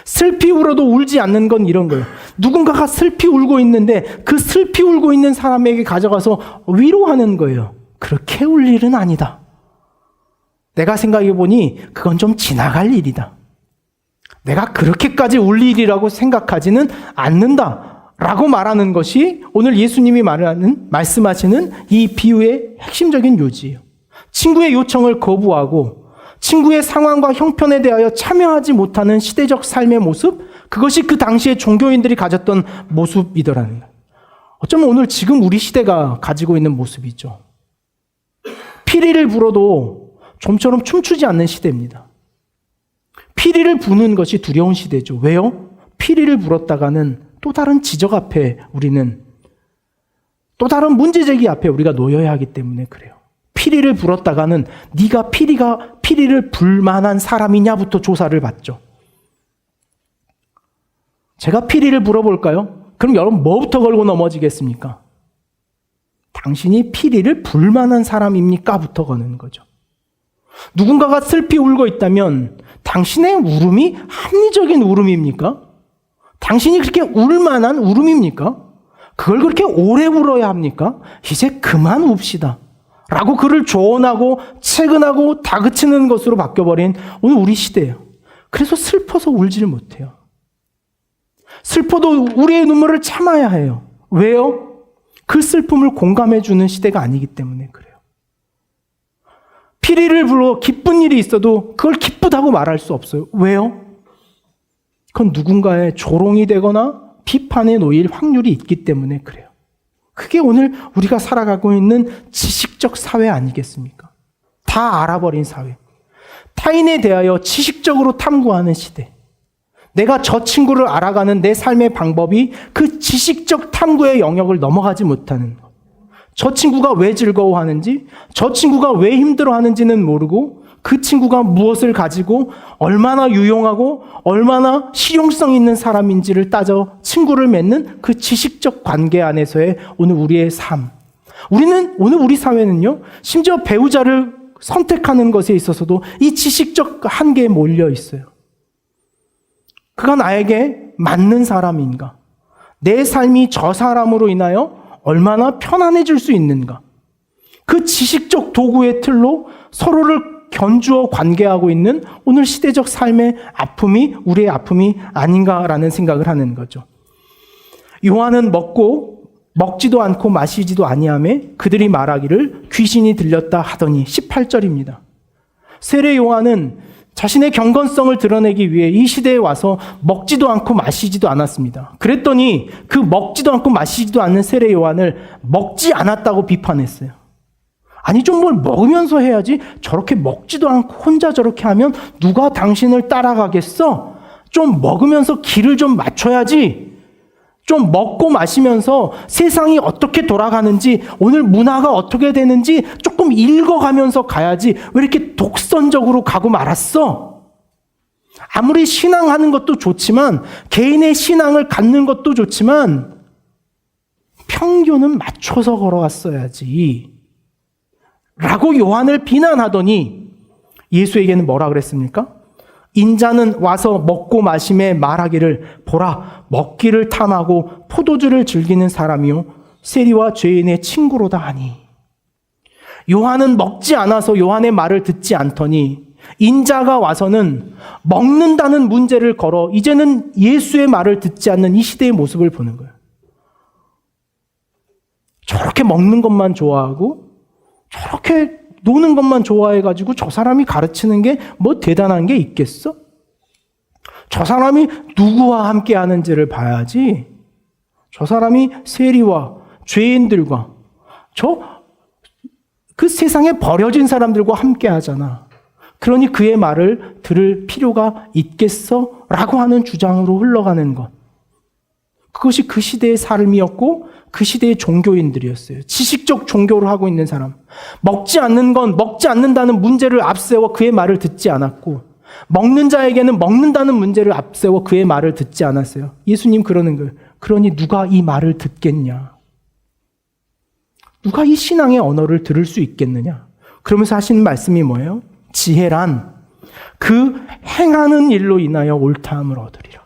슬피 울어도 울지 않는 건 이런 거예요. 누군가가 슬피 울고 있는데 그 슬피 울고 있는 사람에게 가져가서 위로하는 거예요. 그렇게 울 일은 아니다. 내가 생각해 보니 그건 좀 지나갈 일이다. 내가 그렇게까지 울 일이라고 생각하지는 않는다 라고 말하는 것이 오늘 예수님이 말씀하시는 이 비유의 핵심적인 요지예요. 친구의 요청을 거부하고 친구의 상황과 형편에 대하여 참여하지 못하는 시대적 삶의 모습, 그것이 그 당시에 종교인들이 가졌던 모습이더라는 거예요. 어쩌면 오늘 지금 우리 시대가 가지고 있는 모습이죠. 피리를 불어도 좀처럼 춤추지 않는 시대입니다. 피리를 부는 것이 두려운 시대죠. 왜요? 피리를 불었다가는 또 다른 지적 앞에 우리는, 또 다른 문제제기 앞에 우리가 놓여야 하기 때문에 그래요. 피리를 불었다가는 네가 피리를 불만한 사람이냐부터 조사를 받죠. 제가 피리를 불어볼까요? 그럼 여러분 뭐부터 걸고 넘어지겠습니까? 당신이 피리를 불만한 사람입니까? 부터 거는 거죠. 누군가가 슬피 울고 있다면 당신의 울음이 합리적인 울음입니까? 당신이 그렇게 울만한 울음입니까? 그걸 그렇게 오래 울어야 합니까? 이제 그만 웁시다 라고 그를 조언하고 채근하고 다그치는 것으로 바뀌어버린 오늘 우리 시대예요. 그래서 슬퍼서 울지를 못해요. 슬퍼도 우리의 눈물을 참아야 해요. 왜요? 그 슬픔을 공감해주는 시대가 아니기 때문에 그래요. 피리를 불어 기쁜 일이 있어도 그걸 기쁘다고 말할 수 없어요. 왜요? 그건 누군가의 조롱이 되거나 비판에 놓일 확률이 있기 때문에 그래요. 그게 오늘 우리가 살아가고 있는 지식적 사회 아니겠습니까? 다 알아버린 사회. 타인에 대하여 지식적으로 탐구하는 시대. 내가 저 친구를 알아가는 내 삶의 방법이 그 지식적 탐구의 영역을 넘어가지 못하는 것. 저 친구가 왜 즐거워하는지, 저 친구가 왜 힘들어하는지는 모르고 그 친구가 무엇을 가지고 얼마나 유용하고 얼마나 실용성 있는 사람인지를 따져 친구를 맺는 그 지식적 관계 안에서의 오늘 우리의 삶. 오늘 우리 사회는요, 심지어 배우자를 선택하는 것에 있어서도 이 지식적 한계에 몰려 있어요. 그가 나에게 맞는 사람인가? 내 삶이 저 사람으로 인하여 얼마나 편안해질 수 있는가? 그 지식적 도구의 틀로 서로를 견주어 관계하고 있는 오늘 시대적 삶의 아픔이 우리의 아픔이 아닌가라는 생각을 하는 거죠. 요한은 먹지도 않고 마시지도 아니하매 그들이 말하기를 귀신이 들렸다 하더니 18절입니다. 세례 요한은 자신의 경건성을 드러내기 위해 이 시대에 와서 먹지도 않고 마시지도 않았습니다. 그랬더니 그 먹지도 않고 마시지도 않는 세례 요한을 먹지 않았다고 비판했어요. 아니 좀 뭘 먹으면서 해야지, 저렇게 먹지도 않고 혼자 저렇게 하면 누가 당신을 따라가겠어? 좀 먹으면서 길을 좀 맞춰야지. 좀 먹고 마시면서 세상이 어떻게 돌아가는지, 오늘 문화가 어떻게 되는지 조금 읽어가면서 가야지 왜 이렇게 독선적으로 가고 말았어? 아무리 신앙하는 것도 좋지만, 개인의 신앙을 갖는 것도 좋지만 평균은 맞춰서 걸어갔어야지 라고 요한을 비난하더니 예수에게는 뭐라 그랬습니까? 인자는 와서 먹고 마심에 말하기를 보라, 먹기를 탐하고 포도주를 즐기는 사람이요 세리와 죄인의 친구로다 하니. 요한은 먹지 않아서 요한의 말을 듣지 않더니 인자가 와서는 먹는다는 문제를 걸어 이제는 예수의 말을 듣지 않는 이 시대의 모습을 보는 거예요. 저렇게 먹는 것만 좋아하고 저렇게 노는 것만 좋아해가지고 저 사람이 가르치는 게 뭐 대단한 게 있겠어? 저 사람이 누구와 함께 하는지를 봐야지. 저 사람이 세리와 죄인들과 그 세상에 버려진 사람들과 함께 하잖아. 그러니 그의 말을 들을 필요가 있겠어? 라고 하는 주장으로 흘러가는 것. 그것이 그 시대의 삶이었고 그 시대의 종교인들이었어요. 지식적 종교를 하고 있는 사람. 먹지 않는다는 문제를 앞세워 그의 말을 듣지 않았고, 먹는 자에게는 먹는다는 문제를 앞세워 그의 말을 듣지 않았어요. 예수님 그러는 거예요. 그러니 누가 이 말을 듣겠냐? 누가 이 신앙의 언어를 들을 수 있겠느냐? 그러면서 하시는 말씀이 뭐예요? 지혜란 그 행하는 일로 인하여 옳다함을 얻으리라.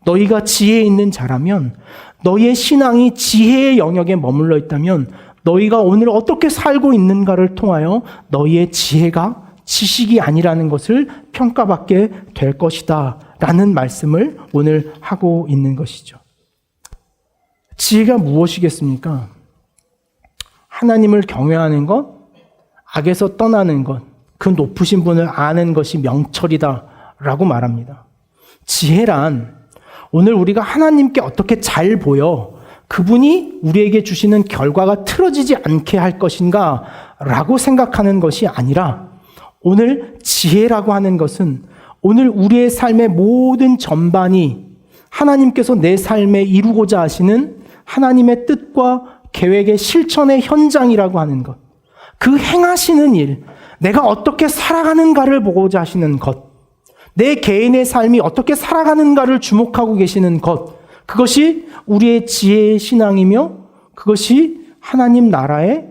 너희가 지혜 있는 자라면, 너희의 신앙이 지혜의 영역에 머물러 있다면 너희가 오늘 어떻게 살고 있는가를 통하여 너희의 지혜가 지식이 아니라는 것을 평가받게 될 것이다 라는 말씀을 오늘 하고 있는 것이죠. 지혜가 무엇이겠습니까? 하나님을 경외하는 것, 악에서 떠나는 것, 그 높으신 분을 아는 것이 명철이다 라고 말합니다. 지혜란 오늘 우리가 하나님께 어떻게 잘 보여, 그분이 우리에게 주시는 결과가 틀어지지 않게 할 것인가 라고 생각하는 것이 아니라, 오늘 지혜라고 하는 것은 오늘 우리의 삶의 모든 전반이 하나님께서 내 삶에 이루고자 하시는 하나님의 뜻과 계획의 실천의 현장이라고 하는 것. 그 행하시는 일, 내가 어떻게 살아가는가를 보고자 하시는 것, 내 개인의 삶이 어떻게 살아가는가를 주목하고 계시는 것, 그것이 우리의 지혜의 신앙이며 그것이 하나님 나라의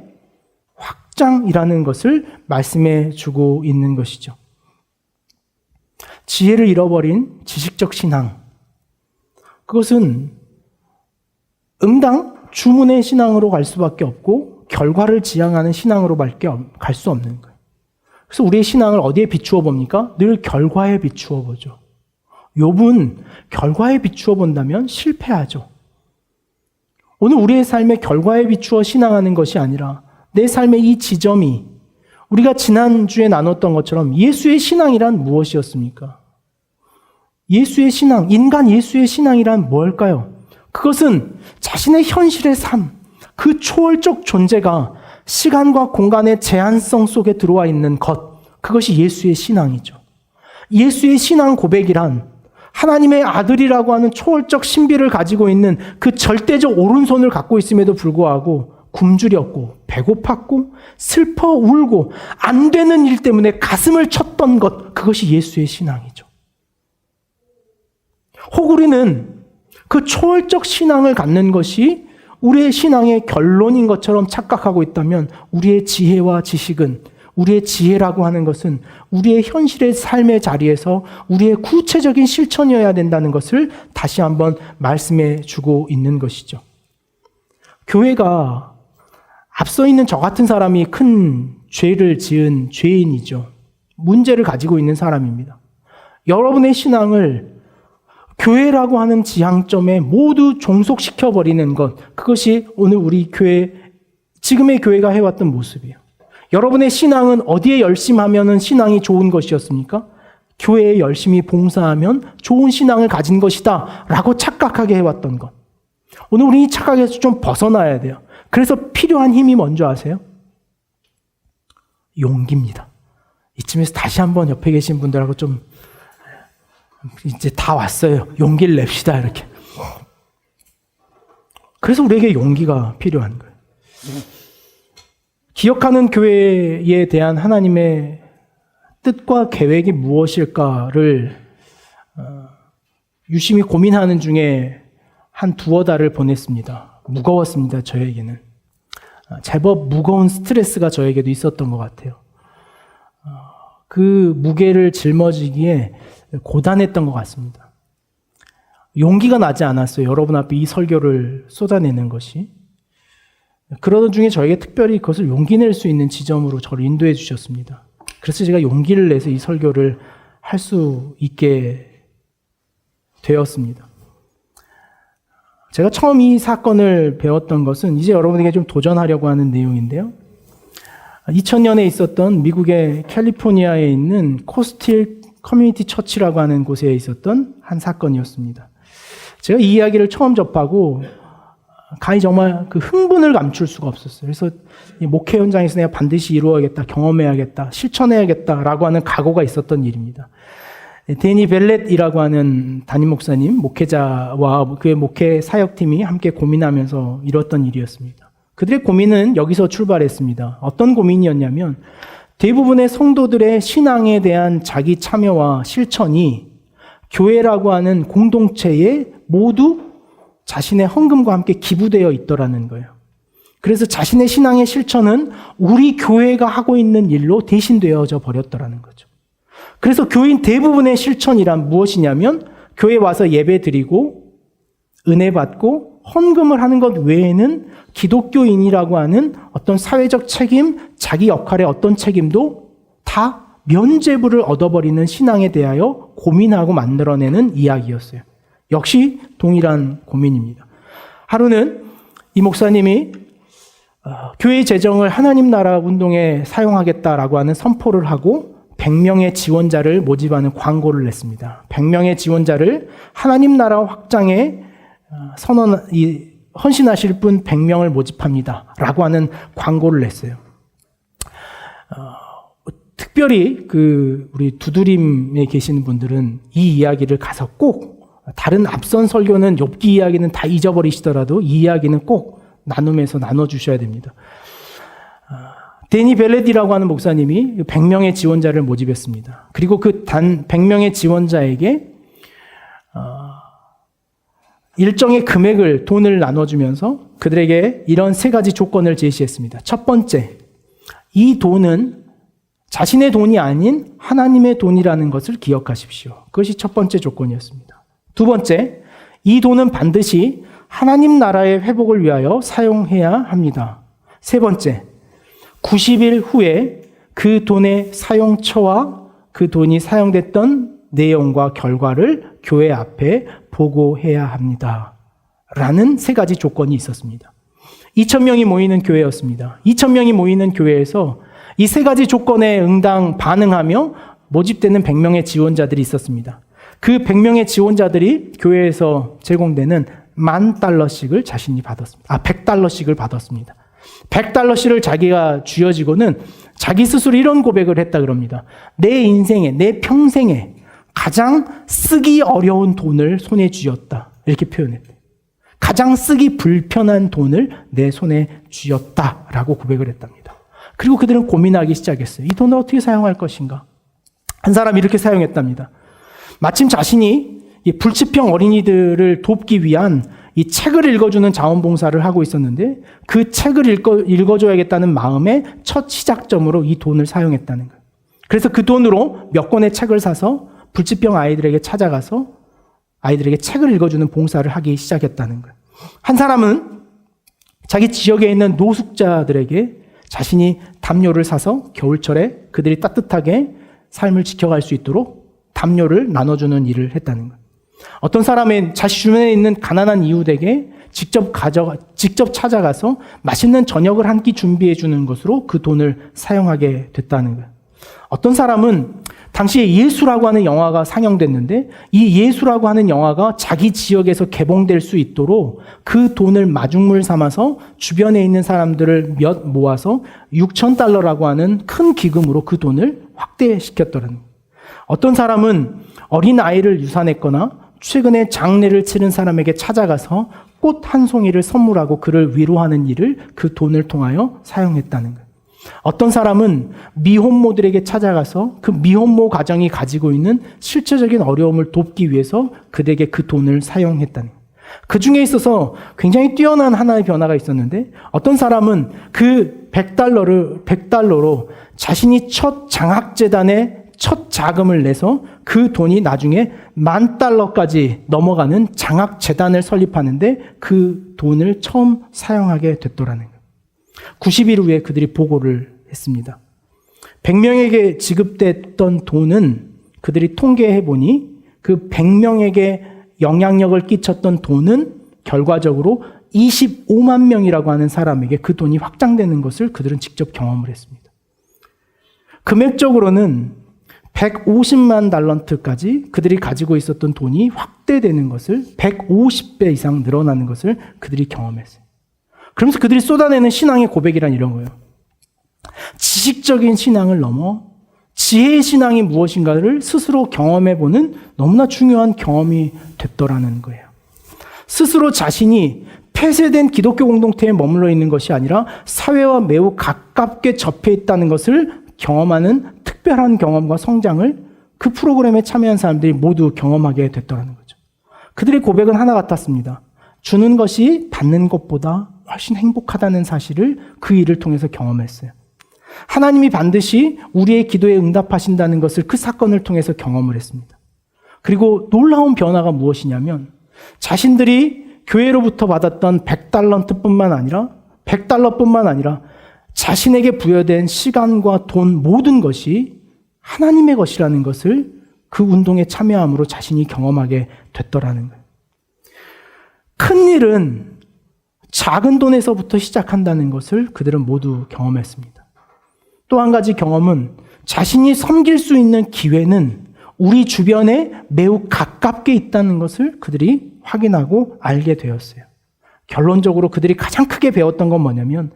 확장이라는 것을 말씀해 주고 있는 것이죠. 지혜를 잃어버린 지식적 신앙, 그것은 응당 주문의 신앙으로 갈 수밖에 없고 결과를 지향하는 신앙으로밖에 갈 수 없는 거예요. 그래서 우리의 신앙을 어디에 비추어 봅니까? 늘 결과에 비추어 보죠. 욥은 결과에 비추어 본다면 실패하죠. 오늘 우리의 삶의 결과에 비추어 신앙하는 것이 아니라 내 삶의 이 지점이 우리가 지난주에 나눴던 것처럼 예수의 신앙이란 무엇이었습니까? 예수의 신앙, 인간 예수의 신앙이란 뭘까요? 그것은 자신의 현실의 삶, 그 초월적 존재가 시간과 공간의 제한성 속에 들어와 있는 것, 그것이 예수의 신앙이죠. 예수의 신앙 고백이란 하나님의 아들이라고 하는 초월적 신비를 가지고 있는 그 절대적 오른손을 갖고 있음에도 불구하고 굶주렸고 배고팠고 슬퍼 울고 안 되는 일 때문에 가슴을 쳤던 것, 그것이 예수의 신앙이죠. 혹 우리는 그 초월적 신앙을 갖는 것이 우리의 신앙의 결론인 것처럼 착각하고 있다면 우리의 지혜와 지식은, 우리의 지혜라고 하는 것은 우리의 현실의 삶의 자리에서 우리의 구체적인 실천이어야 된다는 것을 다시 한번 말씀해 주고 있는 것이죠. 교회가 앞서 있는 저 같은 사람이 큰 죄를 지은 죄인이죠. 문제를 가지고 있는 사람입니다. 여러분의 신앙을 교회라고 하는 지향점에 모두 종속시켜버리는 것, 그것이 오늘 우리 교회, 지금의 교회가 해왔던 모습이에요. 여러분의 신앙은 어디에 열심히 하면 신앙이 좋은 것이었습니까? 교회에 열심히 봉사하면 좋은 신앙을 가진 것이다 라고 착각하게 해왔던 것. 오늘 우리 이 착각에서 좀 벗어나야 돼요. 그래서 필요한 힘이 뭔지 아세요? 용기입니다. 이쯤에서 다시 한번 옆에 계신 분들하고 좀 이제 다 왔어요. 용기를 냅시다 이렇게. 그래서 우리에게 용기가 필요한 거예요. 기억하는 교회에 대한 하나님의 뜻과 계획이 무엇일까를 유심히 고민하는 중에 한 두어 달을 보냈습니다. 무거웠습니다. 저에게는. 제법 무거운 스트레스가 저에게도 있었던 것 같아요. 그 무게를 짊어지기에 고단했던 것 같습니다. 용기가 나지 않았어요. 여러분 앞에 이 설교를 쏟아내는 것이. 그러던 중에 저에게 특별히 그것을 용기 낼 수 있는 지점으로 저를 인도해 주셨습니다. 그래서 제가 용기를 내서 이 설교를 할 수 있게 되었습니다. 제가 처음 이 사건을 배웠던 것은 이제 여러분에게 좀 도전하려고 하는 내용인데요. 2000년에 있었던 미국의 캘리포니아에 있는 코스틸 커뮤니티 처치라고 하는 곳에 있었던 한 사건이었습니다. 제가 이 이야기를 처음 접하고 가히 정말 그 흥분을 감출 수가 없었어요. 그래서 이 목회 현장에서 내가 반드시 이루어야겠다, 경험해야겠다, 실천해야겠다라고 하는 각오가 있었던 일입니다. 데니 벨렛이라고 하는 담임 목사님, 목회자와 그의 목회 사역팀이 함께 고민하면서 이뤘던 일이었습니다. 그들의 고민은 여기서 출발했습니다. 어떤 고민이었냐면 대부분의 성도들의 신앙에 대한 자기 참여와 실천이 교회라고 하는 공동체에 모두 자신의 헌금과 함께 기부되어 있더라는 거예요. 그래서 자신의 신앙의 실천은 우리 교회가 하고 있는 일로 대신되어져 버렸더라는 거죠. 그래서 교인 대부분의 실천이란 무엇이냐면 교회 와서 예배 드리고 은혜 받고 헌금을 하는 것 외에는 기독교인이라고 하는 어떤 사회적 책임, 자기 역할의 어떤 책임도 다 면죄부를 얻어버리는 신앙에 대하여 고민하고 만들어내는 이야기였어요. 역시 동일한 고민입니다. 하루는 이 목사님이 교회 재정을 하나님 나라 운동에 사용하겠다라고 하는 선포를 하고 100명의 지원자를 모집하는 광고를 냈습니다. 100명의 지원자를 하나님 나라 확장에 헌신하실 분 100명을 모집합니다. 라고 하는 광고를 냈어요. 특별히 우리 두드림에 계시는 분들은 이 이야기를 가서 꼭 다른 앞선 설교는 욥기 이야기는 다 잊어버리시더라도 이 이야기는 꼭 나눔에서 나눠주셔야 됩니다. 데니 벨렛이라고 하는 목사님이 100명의 지원자를 모집했습니다. 그리고 그 단 100명의 지원자에게 일정의 금액을, 돈을 나눠주면서 그들에게 이런 세 가지 조건을 제시했습니다. 첫 번째, 이 돈은 자신의 돈이 아닌 하나님의 돈이라는 것을 기억하십시오. 그것이 첫 번째 조건이었습니다. 두 번째, 이 돈은 반드시 하나님 나라의 회복을 위하여 사용해야 합니다. 세 번째, 90일 후에 그 돈의 사용처와 그 돈이 사용됐던 내용과 결과를 교회 앞에 보고해야 합니다. 라는 세 가지 조건이 있었습니다. 2,000명이 모이는 교회였습니다. 2,000명이 모이는 교회에서 이 세 가지 조건에 반응하며 모집되는 100명의 지원자들이 있었습니다. 그 100명의 지원자들이 교회에서 제공되는 $10,000씩을 자신이 받았습니다. $100씩을 받았습니다. $100씩을 자기가 쥐어지고는 자기 스스로 이런 고백을 했다 그럽니다. 내 인생에, 내 평생에 가장 쓰기 어려운 돈을 손에 쥐었다. 이렇게 표현했대요. 가장 쓰기 불편한 돈을 내 손에 쥐었다라고 고백을 했답니다. 그리고 그들은 고민하기 시작했어요. 이 돈을 어떻게 사용할 것인가? 한 사람이 이렇게 사용했답니다. 마침 자신이 이 불치병 어린이들을 돕기 위한 이 책을 읽어주는 자원봉사를 하고 있었는데 그 책을 읽어줘야겠다는 마음의 첫 시작점으로 이 돈을 사용했다는 거예요. 그래서 그 돈으로 몇 권의 책을 사서 불치병 아이들에게 찾아가서 아이들에게 책을 읽어주는 봉사를 하기 시작했다는 거예요. 한 사람은 자기 지역에 있는 노숙자들에게 자신이 담요를 사서 겨울철에 그들이 따뜻하게 삶을 지켜갈 수 있도록 담요를 나눠주는 일을 했다는 거예요. 어떤 사람은 자신 주변에 있는 가난한 이웃에게 직접 찾아가서 맛있는 저녁을 한 끼 준비해 주는 것으로 그 돈을 사용하게 됐다는 거예요. 어떤 사람은 당시에 예수라고 하는 영화가 상영됐는데 이 예수라고 하는 영화가 자기 지역에서 개봉될 수 있도록 그 돈을 마중물 삼아서 주변에 있는 사람들을 모아서 $6,000라고 하는 큰 기금으로 그 돈을 확대시켰더라는 거예요. 어떤 사람은 어린 아이를 유산했거나 최근에 장례를 치른 사람에게 찾아가서 꽃 한 송이를 선물하고 그를 위로하는 일을 그 돈을 통하여 사용했다는 거예요. 어떤 사람은 미혼모들에게 찾아가서 그 미혼모 가정이 가지고 있는 실제적인 어려움을 돕기 위해서 그들에게 그 돈을 사용했다는 거예요. 그 중에 있어서 굉장히 뛰어난 하나의 변화가 있었는데 어떤 사람은 그 $100로 자신이 첫 장학재단에 첫 자금을 내서 그 돈이 나중에 $10,000까지 넘어가는 장학재단을 설립하는데 그 돈을 처음 사용하게 됐더라는 거예요. 90일 후에 그들이 보고를 했습니다. 100명에게 지급됐던 돈은 그들이 통계해 보니 그 100명에게 영향력을 끼쳤던 돈은 결과적으로 25만 명이라고 하는 사람에게 그 돈이 확장되는 것을 그들은 직접 경험을 했습니다. 금액적으로는 150만 달란트까지 그들이 가지고 있었던 돈이 확대되는 것을 150배 이상 늘어나는 것을 그들이 경험했어요. 그러면서 그들이 쏟아내는 신앙의 고백이란 이런 거예요. 지식적인 신앙을 넘어 지혜의 신앙이 무엇인가를 스스로 경험해보는 너무나 중요한 경험이 됐더라는 거예요. 스스로 자신이 폐쇄된 기독교 공동체에 머물러 있는 것이 아니라 사회와 매우 가깝게 접해 있다는 것을 경험하는 특별한 경험과 성장을 그 프로그램에 참여한 사람들이 모두 경험하게 됐더라는 거죠. 그들의 고백은 하나 같았습니다. 주는 것이 받는 것보다 훨씬 행복하다는 사실을 그 일을 통해서 경험했어요. 하나님이 반드시 우리의 기도에 응답하신다는 것을 그 사건을 통해서 경험을 했습니다. 그리고 놀라운 변화가 무엇이냐면 자신들이 교회로부터 받았던 $100뿐만 아니라 자신에게 부여된 시간과 돈 모든 것이 하나님의 것이라는 것을 그 운동에 참여함으로 자신이 경험하게 됐더라는 거예요. 큰 일은 작은 돈에서부터 시작한다는 것을 그들은 모두 경험했습니다. 또 한 가지 경험은 자신이 섬길 수 있는 기회는 우리 주변에 매우 가깝게 있다는 것을 그들이 확인하고 알게 되었어요. 결론적으로 그들이 가장 크게 배웠던 건 뭐냐면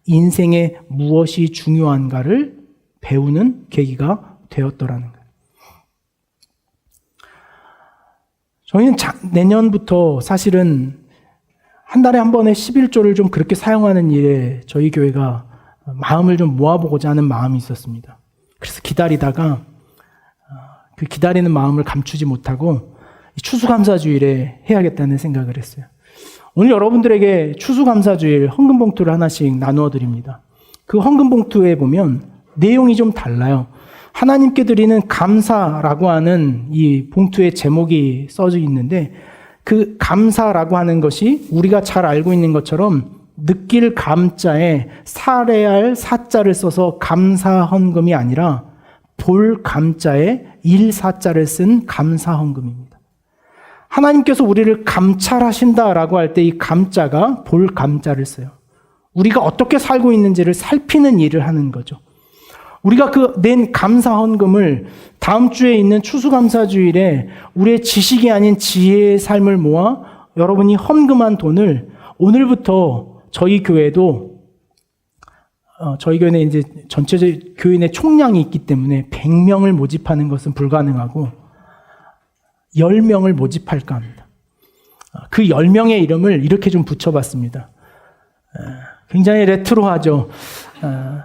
인생에 무엇이 중요한가를 배우는 계기가 되었더라는 거예요. 저희는 내년부터 사실은 한 달에 한 번에 11조를 좀 그렇게 사용하는 일에 저희 교회가 마음을 좀 모아보고자 하는 마음이 있었습니다. 그래서 기다리다가 그 기다리는 마음을 감추지 못하고 추수감사주일에 해야겠다는 생각을 했어요. 오늘 여러분들에게 추수감사주일 헌금봉투를 하나씩 나누어 드립니다. 그 헌금봉투에 보면 내용이 좀 달라요. 하나님께 드리는 감사라고 하는 이 봉투의 제목이 써져 있는데 그 감사라고 하는 것이 우리가 잘 알고 있는 것처럼 느낄 감자에 살해할 사자를 써서 감사헌금이 아니라 볼 감자에 일사자를 쓴 감사헌금입니다. 하나님께서 우리를 감찰하신다라고 할 때 이 감자가 볼 감자를 써요. 우리가 어떻게 살고 있는지를 살피는 일을 하는 거죠. 우리가 그 낸 감사 헌금을 다음 주에 있는 추수감사주일에 우리의 지식이 아닌 지혜의 삶을 모아 여러분이 헌금한 돈을 오늘부터 저희 교회도 저희 교회는 이제 전체적 교인의 총량이 있기 때문에 100명을 모집하는 것은 불가능하고 10명을 모집할까 합니다. 그 10명의 이름을 이렇게 좀 붙여봤습니다. 굉장히 레트로하죠.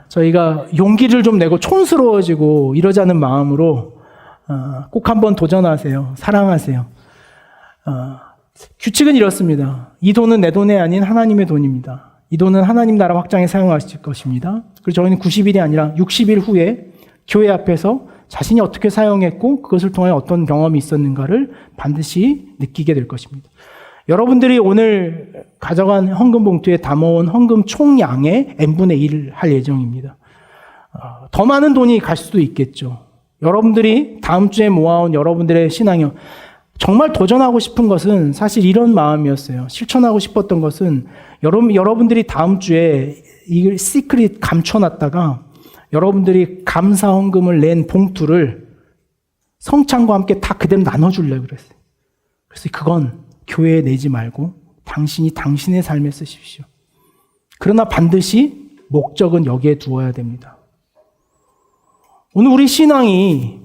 저희가 용기를 좀 내고 촌스러워지고 이러자는 마음으로 꼭 한번 도전하세요. 사랑하세요. 규칙은 이렇습니다. 이 돈은 내 돈이 아닌 하나님의 돈입니다. 이 돈은 하나님 나라 확장에 사용하실 것입니다. 그래서 저희는 90일이 아니라 60일 후에 교회 앞에서 자신이 어떻게 사용했고 그것을 통해 어떤 경험이 있었는가를 반드시 느끼게 될 것입니다. 여러분들이 오늘 가져간 헌금 봉투에 담아온 헌금 총량의 n분의 1을 할 예정입니다. 더 많은 돈이 갈 수도 있겠죠. 여러분들이 다음 주에 모아온 여러분들의 신앙형, 정말 도전하고 싶은 것은 사실 이런 마음이었어요. 실천하고 싶었던 것은 여러분들이 다음 주에 이걸 시크릿 감춰놨다가 여러분들이 감사 헌금을 낸 봉투를 성찬과 함께 다 그대로 나눠주려고 그랬어요. 그래서 그건 교회에 내지 말고 당신이 당신의 삶에 쓰십시오. 그러나 반드시 목적은 여기에 두어야 됩니다. 오늘 우리 신앙이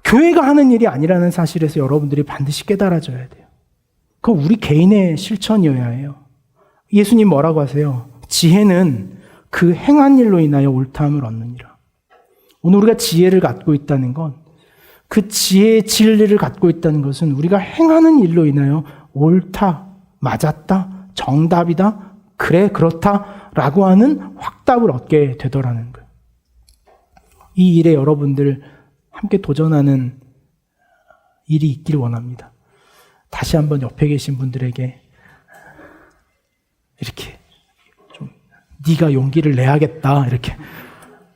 교회가 하는 일이 아니라는 사실에서 여러분들이 반드시 깨달아져야 돼요. 그건 우리 개인의 실천이어야 해요. 예수님 뭐라고 하세요? 지혜는 그 행한 일로 인하여 옳다함을 얻느니라. 오늘 우리가 지혜를 갖고 있다는 건 그 지혜의 진리를 갖고 있다는 것은 우리가 행하는 일로 인하여 옳다, 맞았다, 정답이다, 그래, 그렇다 라고 하는 확답을 얻게 되더라는 거예요. 이 일에 여러분들 함께 도전하는 일이 있기를 원합니다. 다시 한번 옆에 계신 분들에게 이렇게 좀 네가 용기를 내야겠다 이렇게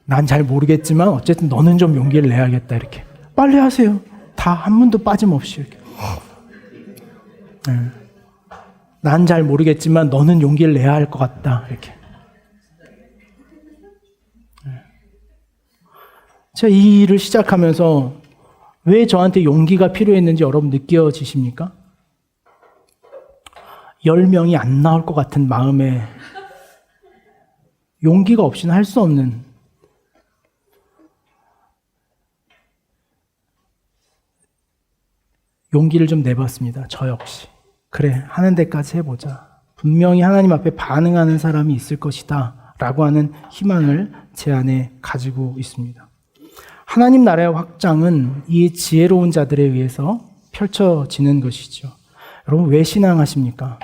난 잘 모르겠지만 어쨌든 너는 좀 용기를 내야겠다 이렇게 빨리 하세요. 다 한 분도 빠짐없이 이렇게. 난 잘 모르겠지만 너는 용기를 내야 할 것 같다 이렇게. 제가 이 일을 시작하면서 왜 저한테 용기가 필요했는지 여러분 느껴지십니까? 10명이 안 나올 것 같은 마음에 용기가 없이는 할 수 없는 용기를 좀 내봤습니다. 저 역시. 그래, 하는 데까지 해보자. 분명히 하나님 앞에 반응하는 사람이 있을 것이다 라고 하는 희망을 제 안에 가지고 있습니다. 하나님 나라의 확장은 이 지혜로운 자들에 의해서 펼쳐지는 것이죠. 여러분 왜 신앙하십니까?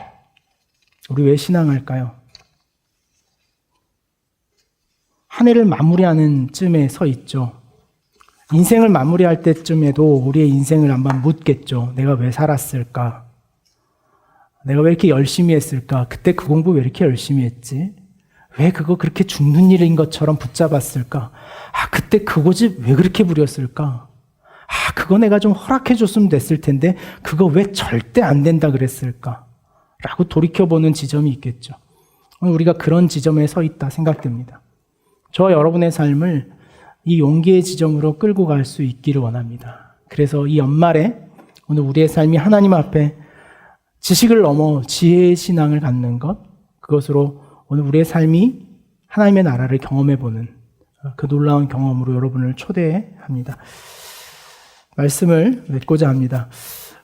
우리 왜 신앙할까요? 한 해를 마무리하는 쯤에 서 있죠. 인생을 마무리할 때쯤에도 우리의 인생을 한번 묻겠죠. 내가 왜 살았을까? 내가 왜 이렇게 열심히 했을까? 그때 그 공부 왜 이렇게 열심히 했지? 왜 그거 그렇게 죽는 일인 것처럼 붙잡았을까? 그때 그 고집 왜 그렇게 부렸을까? 그거 내가 좀 허락해 줬으면 됐을 텐데 그거 왜 절대 안 된다 그랬을까? 라고 돌이켜보는 지점이 있겠죠. 우리가 그런 지점에 서 있다 생각됩니다. 저와 여러분의 삶을 이 용기의 지점으로 끌고 갈 수 있기를 원합니다. 그래서 이 연말에 오늘 우리의 삶이 하나님 앞에 지식을 넘어 지혜의 신앙을 갖는 것, 그것으로 오늘 우리의 삶이 하나님의 나라를 경험해보는 그 놀라운 경험으로 여러분을 초대합니다. 말씀을 맺고자 합니다.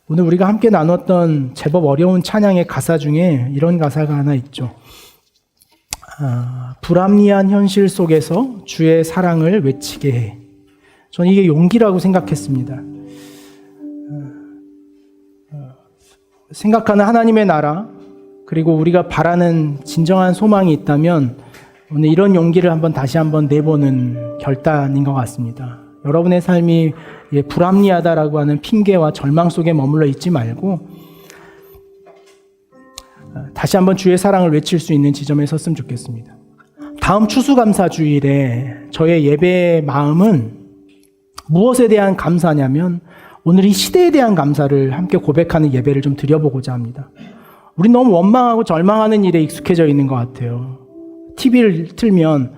오늘 우리가 함께 나눴던 제법 어려운 찬양의 가사 중에 이런 가사가 하나 있죠. 불합리한 현실 속에서 주의 사랑을 외치게 해. 저는 이게 용기라고 생각했습니다. 생각하는 하나님의 나라, 그리고 우리가 바라는 진정한 소망이 있다면 오늘 이런 용기를 다시 한번 내보는 결단인 것 같습니다. 여러분의 삶이 불합리하다라고 하는 핑계와 절망 속에 머물러 있지 말고 다시 한번 주의 사랑을 외칠 수 있는 지점에 섰으면 좋겠습니다. 다음 추수감사주일에 저의 예배의 마음은 무엇에 대한 감사냐면 오늘 이 시대에 대한 감사를 함께 고백하는 예배를 좀 드려보고자 합니다. 우리 너무 원망하고 절망하는 일에 익숙해져 있는 것 같아요. TV를 틀면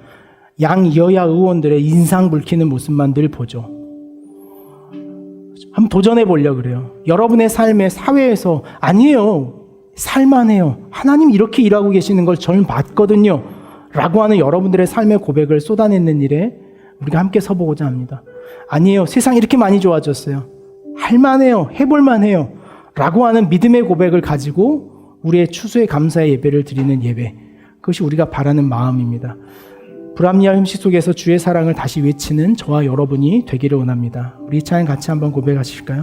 양여야 의원들의 인상 붉히는 모습만 늘 보죠. 한번 도전해 보려고 그래요. 여러분의 삶의 사회에서 아니에요. 살만해요. 하나님 이렇게 일하고 계시는 걸 저는 봤거든요. 라고 하는 여러분들의 삶의 고백을 쏟아내는 일에 우리가 함께 서보고자 합니다. 아니에요. 세상 이렇게 많이 좋아졌어요. 할만해요. 해볼만해요. 라고 하는 믿음의 고백을 가지고 우리의 추수의 감사의 예배를 드리는 예배. 그것이 우리가 바라는 마음입니다. 불합리한 형식 속에서 주의 사랑을 다시 외치는 저와 여러분이 되기를 원합니다. 우리 이 찬양 같이 한번 고백하실까요?